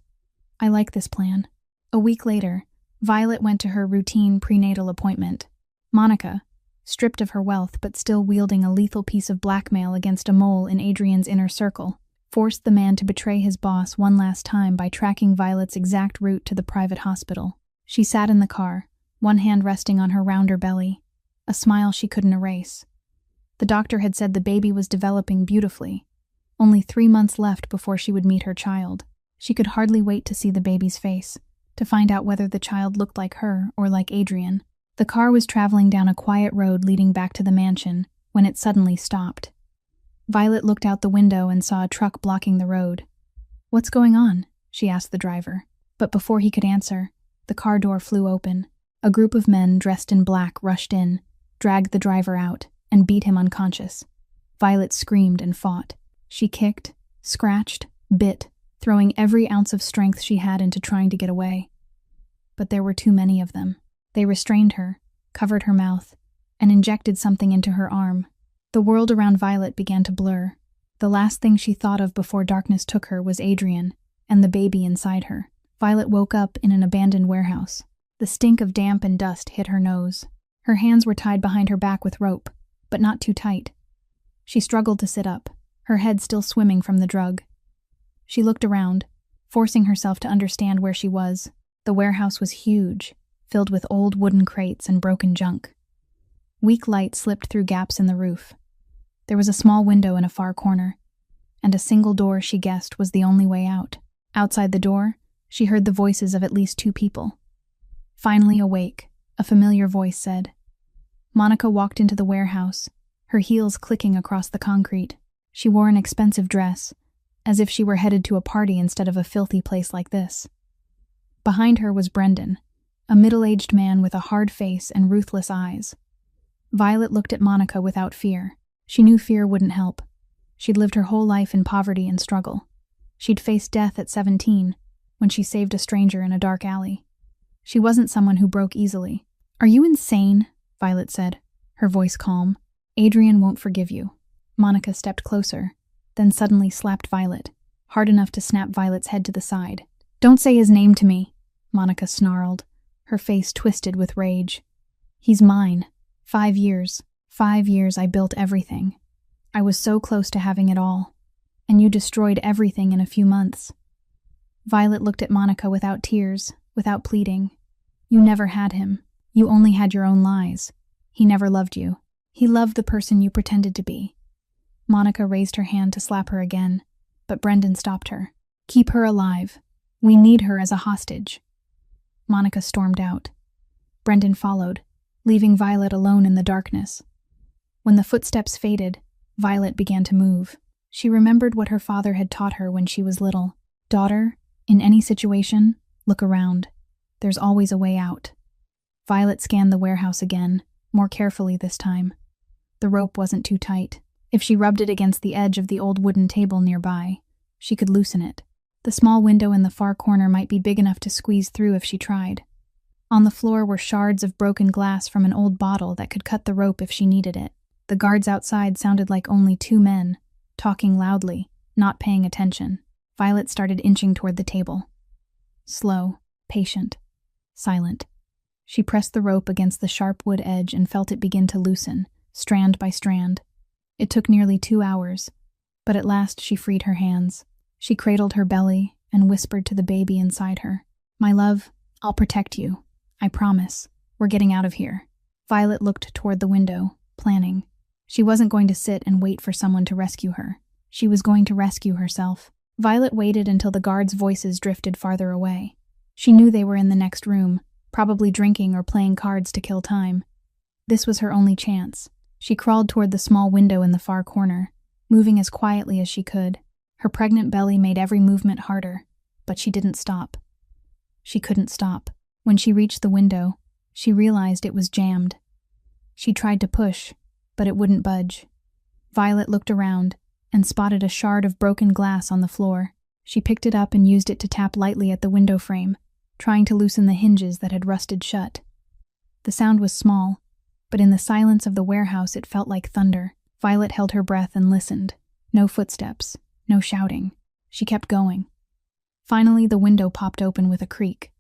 "I like this plan." A week later, Violet went to her routine prenatal appointment. Monica, stripped of her wealth but still wielding a lethal piece of blackmail against a mole in Adrian's inner circle, forced the man to betray his boss one last time by tracking Violet's exact route to the private hospital. She sat in the car, one hand resting on her rounder belly, a smile she couldn't erase. The doctor had said the baby was developing beautifully. Only 3 months left before she would meet her child. She could hardly wait to see the baby's face, to find out whether the child looked like her or like Adrian. The car was traveling down a quiet road leading back to the mansion when it suddenly stopped. Violet looked out the window and saw a truck blocking the road. "What's going on?" she asked the driver. But before he could answer, the car door flew open. A group of men dressed in black rushed in, dragged the driver out, and beat him unconscious. Violet screamed and fought. She kicked, scratched, bit, throwing every ounce of strength she had into trying to get away. But there were too many of them. They restrained her, covered her mouth, and injected something into her arm. The world around Violet began to blur. The last thing she thought of before darkness took her was Adrian and the baby inside her. Violet woke up in an abandoned warehouse. The stink of damp and dust hit her nose. Her hands were tied behind her back with rope, but not too tight. She struggled to sit up, her head still swimming from the drug. She looked around, forcing herself to understand where she was. The warehouse was huge, filled with old wooden crates and broken junk. Weak light slipped through gaps in the roof. There was a small window in a far corner, and a single door she guessed was the only way out. Outside the door, she heard the voices of at least 2 people. Finally awake, a familiar voice said. Monica walked into the warehouse, her heels clicking across the concrete. She wore an expensive dress, as if she were headed to a party instead of a filthy place like this. Behind her was Brendan, a middle-aged man with a hard face and ruthless eyes. Violet looked at Monica without fear. She knew fear wouldn't help. She'd lived her whole life in poverty and struggle. She'd faced death at 17, when she saved a stranger in a dark alley. She wasn't someone who broke easily. "Are you insane?" Violet said, her voice calm. "Adrian won't forgive you." Monica stepped closer, then suddenly slapped Violet, hard enough to snap Violet's head to the side. "Don't say his name to me," Monica snarled, her face twisted with rage. "He's mine. 5 years. 5 years I built everything. I was so close to having it all. And you destroyed everything in a few months." Violet looked at Monica without tears, without pleading. "You never had him. You only had your own lies. He never loved you. He loved the person you pretended to be." Monica raised her hand to slap her again, but Brendan stopped her. "Keep her alive. We need her as a hostage." Monica stormed out. Brendan followed, leaving Violet alone in the darkness. When the footsteps faded, Violet began to move. She remembered what her father had taught her when she was little. "Daughter, in any situation, look around. There's always a way out." Violet scanned the warehouse again, more carefully this time. The rope wasn't too tight. If she rubbed it against the edge of the old wooden table nearby, she could loosen it. The small window in the far corner might be big enough to squeeze through if she tried. On the floor were shards of broken glass from an old bottle that could cut the rope if she needed it. The guards outside sounded like only 2 men, talking loudly, not paying attention. Violet started inching toward the table. Slow, patient, silent. She pressed the rope against the sharp wood edge and felt it begin to loosen, strand by strand. It took nearly 2 hours, but at last she freed her hands. She cradled her belly and whispered to the baby inside her, "My love, I'll protect you. I promise. We're getting out of here." Violet looked toward the window, planning. She wasn't going to sit and wait for someone to rescue her. She was going to rescue herself. Violet waited until the guards' voices drifted farther away. She knew they were in the next room, probably drinking or playing cards to kill time. This was her only chance. She crawled toward the small window in the far corner, moving as quietly as she could. Her pregnant belly made every movement harder, but she didn't stop. She couldn't stop. When she reached the window, she realized it was jammed. She tried to push, but it wouldn't budge. Violet looked around and spotted a shard of broken glass on the floor. She picked it up and used it to tap lightly at the window frame, trying to loosen the hinges that had rusted shut. The sound was small, but in the silence of the warehouse it felt like thunder. Violet held her breath and listened. No footsteps, no shouting. She kept going. Finally, the window popped open with a creak.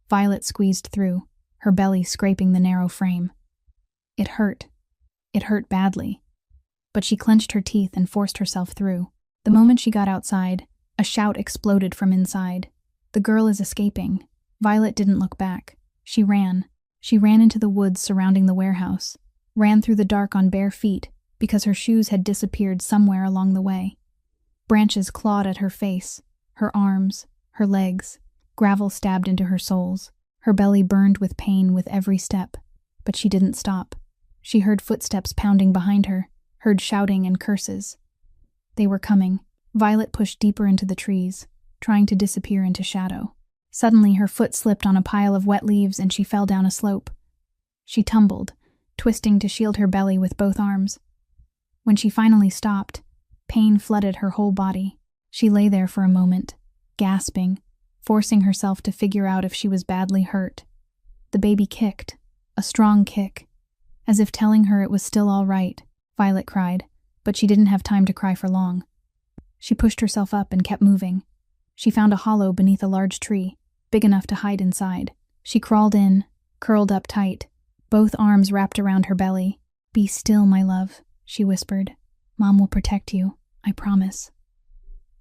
Violet squeezed through, her belly scraping the narrow frame. It hurt. It hurt badly. But she clenched her teeth and forced herself through. The moment she got outside, a shout exploded from inside. "The girl is escaping." Violet didn't look back. She ran. She ran into the woods surrounding the warehouse, ran through the dark on bare feet, because her shoes had disappeared somewhere along the way. Branches clawed at her face, her arms, her legs. Gravel stabbed into her soles. Her belly burned with pain with every step, but she didn't stop. She heard footsteps pounding behind her, heard shouting and curses. They were coming. Violet pushed deeper into the trees, trying to disappear into shadow. Suddenly, her foot slipped on a pile of wet leaves and she fell down a slope. She tumbled, twisting to shield her belly with both arms. When she finally stopped, pain flooded her whole body. She lay there for a moment, gasping, forcing herself to figure out if she was badly hurt. The baby kicked, a strong kick, as if telling her it was still all right. Violet cried, but she didn't have time to cry for long. She pushed herself up and kept moving. She found a hollow beneath a large tree, big enough to hide inside. She crawled in, curled up tight, both arms wrapped around her belly. "Be still, my love," she whispered. "Mom will protect you, I promise."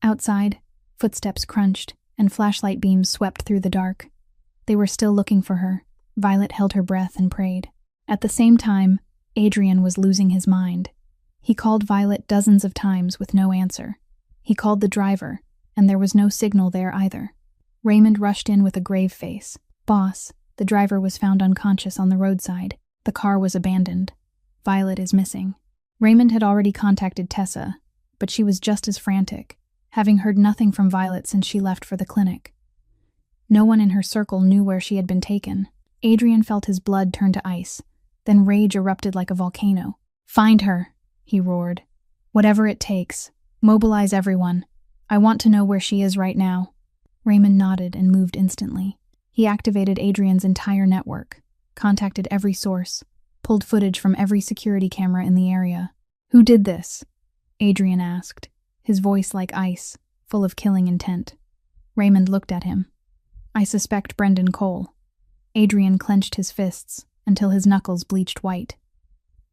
Outside, footsteps crunched, and flashlight beams swept through the dark. They were still looking for her. Violet held her breath and prayed. At the same time, Adrian was losing his mind. He called Violet dozens of times with no answer. He called the driver, and there was no signal there either. Raymond rushed in with a grave face. "Boss, the driver was found unconscious on the roadside. The car was abandoned. Violet is missing." Raymond had already contacted Tessa, but she was just as frantic, having heard nothing from Violet since she left for the clinic. No one in her circle knew where she had been taken. Adrian felt his blood turn to ice, then rage erupted like a volcano. "Find her," he roared. "Whatever it takes. Mobilize everyone. I want to know where she is right now." Raymond nodded and moved instantly. He activated Adrian's entire network, contacted every source, pulled footage from every security camera in the area. "Who did this?" Adrian asked, his voice like ice, full of killing intent. Raymond looked at him. "I suspect Brendan Cole." Adrian clenched his fists until his knuckles bleached white.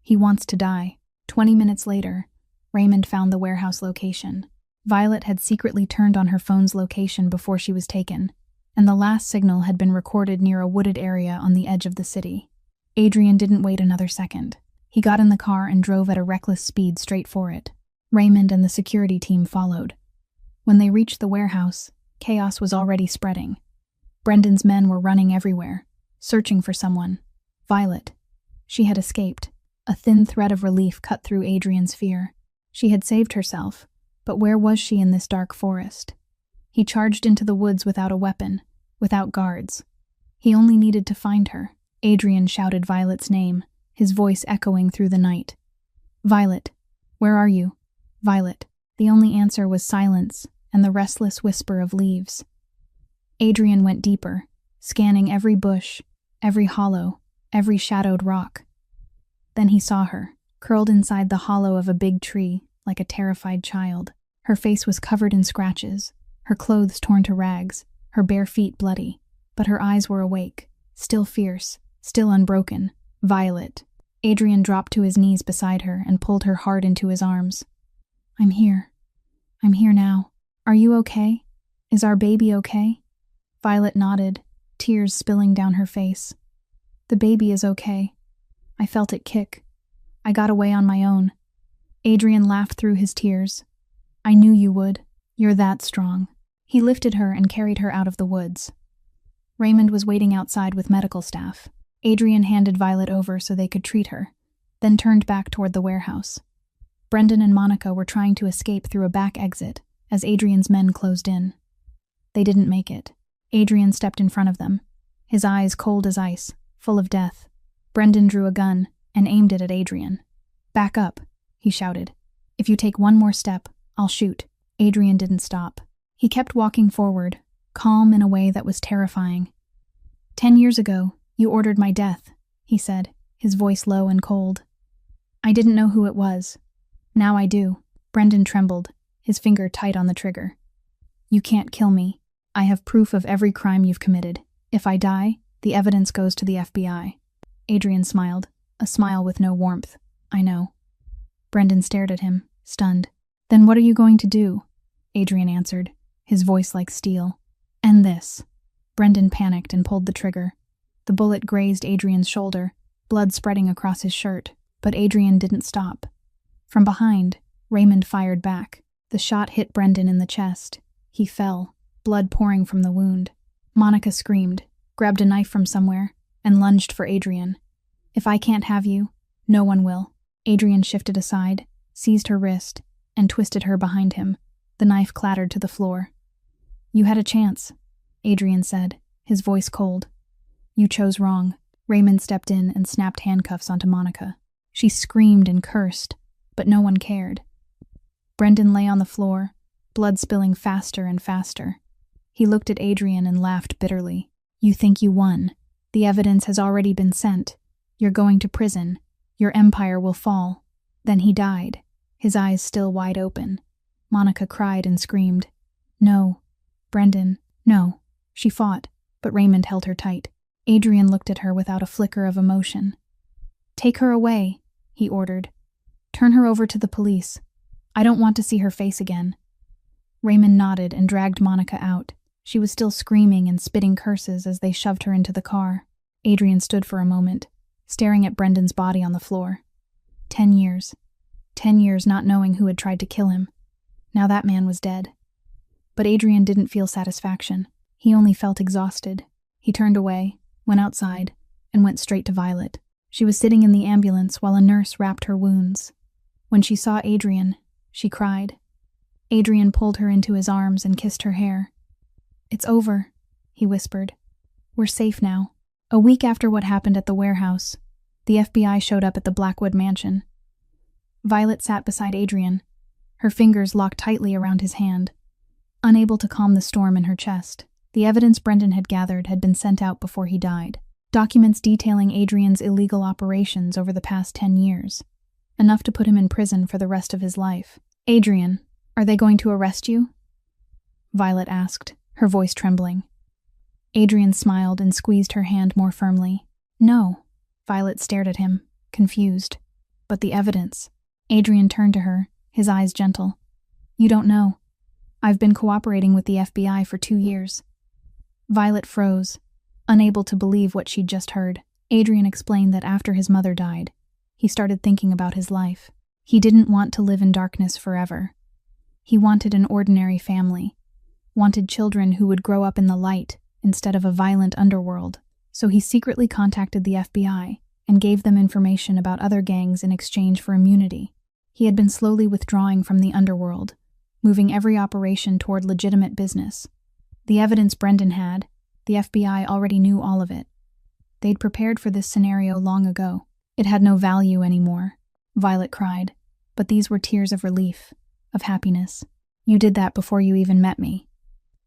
"He wants to die." 20 minutes later, Raymond found the warehouse location. Violet had secretly turned on her phone's location before she was taken, and the last signal had been recorded near a wooded area on the edge of the city. Adrian didn't wait another second. He got in the car and drove at a reckless speed straight for it. Raymond and the security team followed. When they reached the warehouse, chaos was already spreading. Brendan's men were running everywhere, searching for someone. Violet. She had escaped. A thin thread of relief cut through Adrian's fear. She had saved herself, but where was she in this dark forest? He charged into the woods without a weapon, without guards. He only needed to find her. Adrian shouted Violet's name, his voice echoing through the night. "Violet, where are you? Violet." The only answer was silence and the restless whisper of leaves. Adrian went deeper, scanning every bush, every hollow, every shadowed rock. Then he saw her, curled inside the hollow of a big tree, like a terrified child. Her face was covered in scratches, her clothes torn to rags, her bare feet bloody, but her eyes were awake, still fierce, still unbroken. "Violet." Adrian dropped to his knees beside her and pulled her hard into his arms. "I'm here. I'm here now. Are you okay? Is our baby okay?" Violet nodded, tears spilling down her face. "The baby is okay. I felt it kick. I got away on my own." Adrian laughed through his tears. "I knew you would. You're that strong." He lifted her and carried her out of the woods. Raymond was waiting outside with medical staff. Adrian handed Violet over so they could treat her, then turned back toward the warehouse. Brendan and Monica were trying to escape through a back exit as Adrian's men closed in. They didn't make it. Adrian stepped in front of them, his eyes cold as ice, full of death. Brendan drew a gun and aimed it at Adrian. "Back up," he shouted. "If you take one more step, I'll shoot." Adrian didn't stop. He kept walking forward, calm in a way that was terrifying. 10 years ago, you ordered my death," he said, his voice low and cold. "I didn't know who it was. Now I do." Brendan trembled, his finger tight on the trigger. "You can't kill me. I have proof of every crime you've committed. If I die, the evidence goes to the FBI." Adrian smiled, a smile with no warmth. "I know." Brendan stared at him, stunned. "Then what are you going to do?" Adrian answered, his voice like steel. "End this." Brendan panicked and pulled the trigger. The bullet grazed Adrian's shoulder, blood spreading across his shirt, but Adrian didn't stop. From behind, Raymond fired back. The shot hit Brendan in the chest. He fell, blood pouring from the wound. Monica screamed, grabbed a knife from somewhere, and lunged for Adrian. If I can't have you, no one will. Adrian shifted aside, seized her wrist, and twisted her behind him. The knife clattered to the floor. You had a chance, Adrian said, his voice cold. You chose wrong. Raymond stepped in and snapped handcuffs onto Monica. She screamed and cursed, but no one cared. Brendan lay on the floor, blood spilling faster and faster. He looked at Adrian and laughed bitterly. You think you won. The evidence has already been sent. You're going to prison. Your empire will fall. Then he died, his eyes still wide open. Monica cried and screamed. No. Brendan, no. She fought, but Raymond held her tight. Adrian looked at her without a flicker of emotion. Take her away, he ordered. Turn her over to the police. I don't want to see her face again. Raymond nodded and dragged Monica out. She was still screaming and spitting curses as they shoved her into the car. Adrian stood for a moment, staring at Brendan's body on the floor. 10 years. 10 years not knowing who had tried to kill him. Now that man was dead. But Adrian didn't feel satisfaction. He only felt exhausted. He turned away, went outside, and went straight to Violet. She was sitting in the ambulance while a nurse wrapped her wounds. When she saw Adrian, she cried. Adrian pulled her into his arms and kissed her hair. It's over, he whispered. We're safe now. A week after what happened at the warehouse, the FBI showed up at the Blackwood mansion. Violet sat beside Adrian, her fingers locked tightly around his hand, unable to calm the storm in her chest. The evidence Brendan had gathered had been sent out before he died. Documents detailing Adrian's illegal operations over the past 10 years. Enough to put him in prison for the rest of his life. Adrian, are they going to arrest you? Violet asked, her voice trembling. Adrian smiled and squeezed her hand more firmly. No. Violet stared at him, confused. But the evidence. Adrian turned to her, his eyes gentle. You don't know. I've been cooperating with the FBI for 2 years. Violet froze, unable to believe what she'd just heard. Adrian explained that after his mother died, he started thinking about his life. He didn't want to live in darkness forever. He wanted an ordinary family, wanted children who would grow up in the light instead of a violent underworld. So he secretly contacted the FBI and gave them information about other gangs in exchange for immunity. He had been slowly withdrawing from the underworld, moving every operation toward legitimate business. The evidence Brendan had, the FBI already knew all of it. They'd prepared for this scenario long ago. It had no value anymore, Violet cried, but these were tears of relief, of happiness. You did that before you even met me.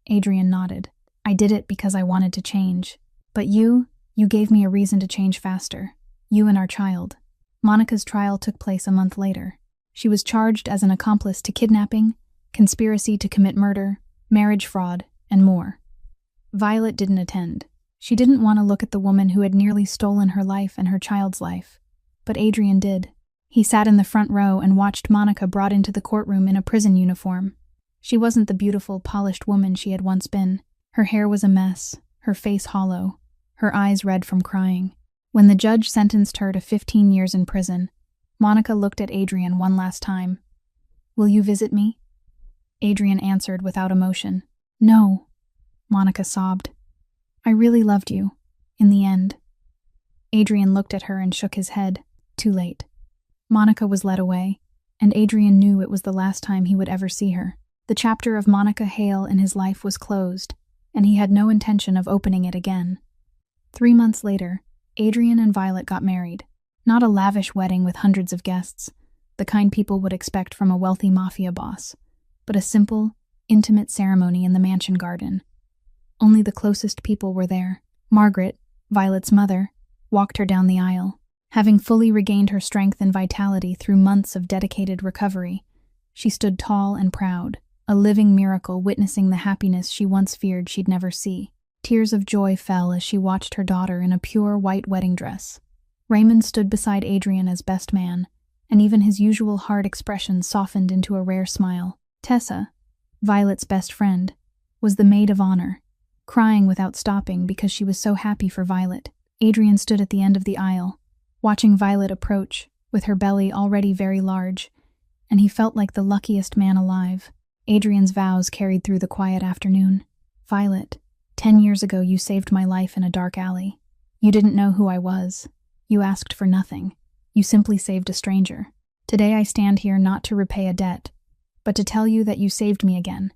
Adrian nodded. I did it because I wanted to change. But you gave me a reason to change faster. You and our child. Monica's trial took place a month later. She was charged as an accomplice to kidnapping, conspiracy to commit murder, marriage fraud, and more. Violet didn't attend. She didn't want to look at the woman who had nearly stolen her life and her child's life. But Adrian did. He sat in the front row and watched Monica brought into the courtroom in a prison uniform. She wasn't the beautiful, polished woman she had once been. Her hair was a mess, her face hollow, her eyes red from crying. When the judge sentenced her to 15 years in prison, Monica looked at Adrian one last time. Will you visit me? Adrian answered without emotion. No, Monica sobbed. I really loved you, in the end. Adrian looked at her and shook his head. Too late. Monica was led away, and Adrian knew it was the last time he would ever see her. The chapter of Monica Heir in his life was closed, and he had no intention of opening it again. 3 months later, Adrian and Violet got married. Not a lavish wedding with hundreds of guests, the kind people would expect from a wealthy mafia boss, but a simple, intimate ceremony in the mansion garden. Only the closest people were there. Margaret, Violet's mother, walked her down the aisle. Having fully regained her strength and vitality through months of dedicated recovery, she stood tall and proud, a living miracle witnessing the happiness she once feared she'd never see. Tears of joy fell as she watched her daughter in a pure white wedding dress. Raymond stood beside Adrian as best man, and even his usual hard expression softened into a rare smile. Tessa, Violet's best friend, was the maid of honor, crying without stopping because she was so happy for Violet. Adrian stood at the end of the aisle, watching Violet approach, with her belly already very large, and he felt like the luckiest man alive. Adrian's vows carried through the quiet afternoon. Violet, 10 years ago you saved my life in a dark alley. You didn't know who I was. You asked for nothing. You simply saved a stranger. Today I stand here not to repay a debt, but to tell you that you saved me again.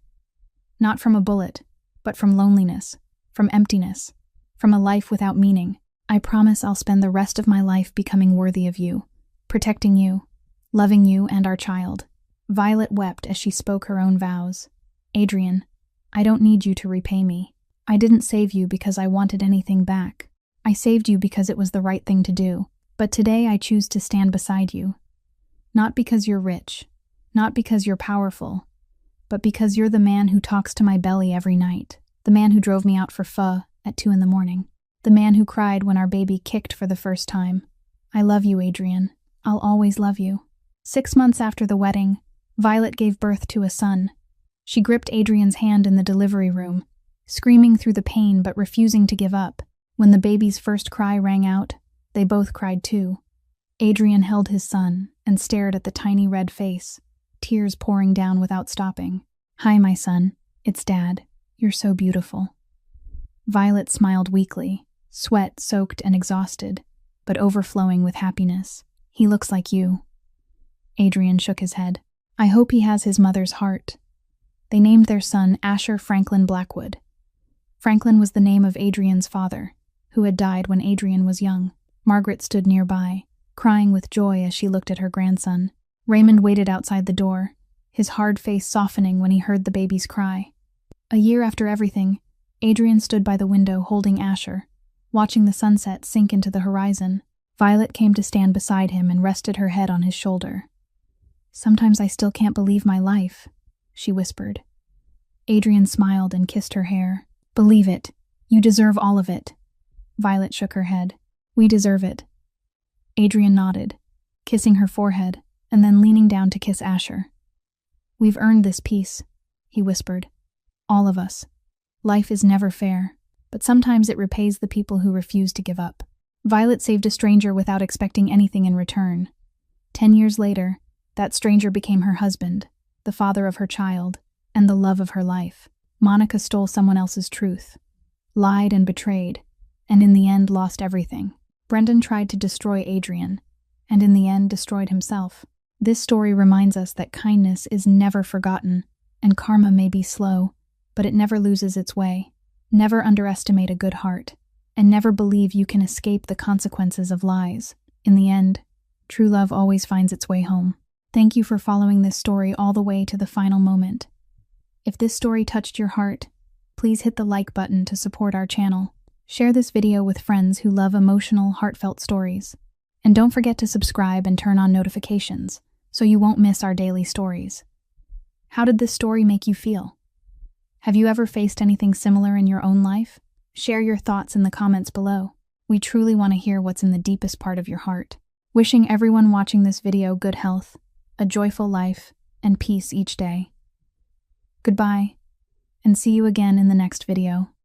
Not from a bullet, but from loneliness, from emptiness, from a life without meaning. I promise I'll spend the rest of my life becoming worthy of you, protecting you, loving you and our child. Violet wept as she spoke her own vows. Adrian, I don't need you to repay me. I didn't save you because I wanted anything back. I saved you because it was the right thing to do. But today I choose to stand beside you. Not because you're rich, not because you're powerful, but because you're the man who talks to my belly every night, the man who drove me out for pho at 2 a.m, the man who cried when our baby kicked for the first time. I love you, Adrian. I'll always love you. 6 months after the wedding, Violet gave birth to a son. She gripped Adrian's hand in the delivery room, screaming through the pain but refusing to give up. When the baby's first cry rang out, they both cried too. Adrian held his son and stared at the tiny red face, tears pouring down without stopping. Hi, my son. It's Dad. You're so beautiful. Violet smiled weakly, sweat soaked and exhausted, but overflowing with happiness. He looks like you. Adrian shook his head. I hope he has his mother's heart. They named their son Asher Franklin Blackwood. Franklin was the name of Adrian's father, who had died when Adrian was young. Margaret stood nearby, crying with joy as she looked at her grandson. Raymond waited outside the door, his hard face softening when he heard the baby's cry. A year after everything, Adrian stood by the window holding Asher, watching the sunset sink into the horizon. Violet came to stand beside him and rested her head on his shoulder. Sometimes I still can't believe my life, she whispered. Adrian smiled and kissed her hair. Believe it. You deserve all of it. Violet shook her head. We deserve it. Adrian nodded, kissing her forehead, and then leaning down to kiss Asher. We've earned this peace, he whispered. All of us. Life is never fair, but sometimes it repays the people who refuse to give up. Violet saved a stranger without expecting anything in return. 10 years later, that stranger became her husband, the father of her child, and the love of her life. Monica stole someone else's truth, lied and betrayed, and in the end lost everything. Brendan tried to destroy Adrian, and in the end destroyed himself. This story reminds us that kindness is never forgotten, and karma may be slow, but it never loses its way. Never underestimate a good heart, and never believe you can escape the consequences of lies. In the end, true love always finds its way home. Thank you for following this story all the way to the final moment. If this story touched your heart, please hit the like button to support our channel. Share this video with friends who love emotional, heartfelt stories. And don't forget to subscribe and turn on notifications so you won't miss our daily stories. How did this story make you feel? Have you ever faced anything similar in your own life? Share your thoughts in the comments below. We truly want to hear what's in the deepest part of your heart. Wishing everyone watching this video good health, a joyful life, and peace each day. Goodbye, and see you again in the next video.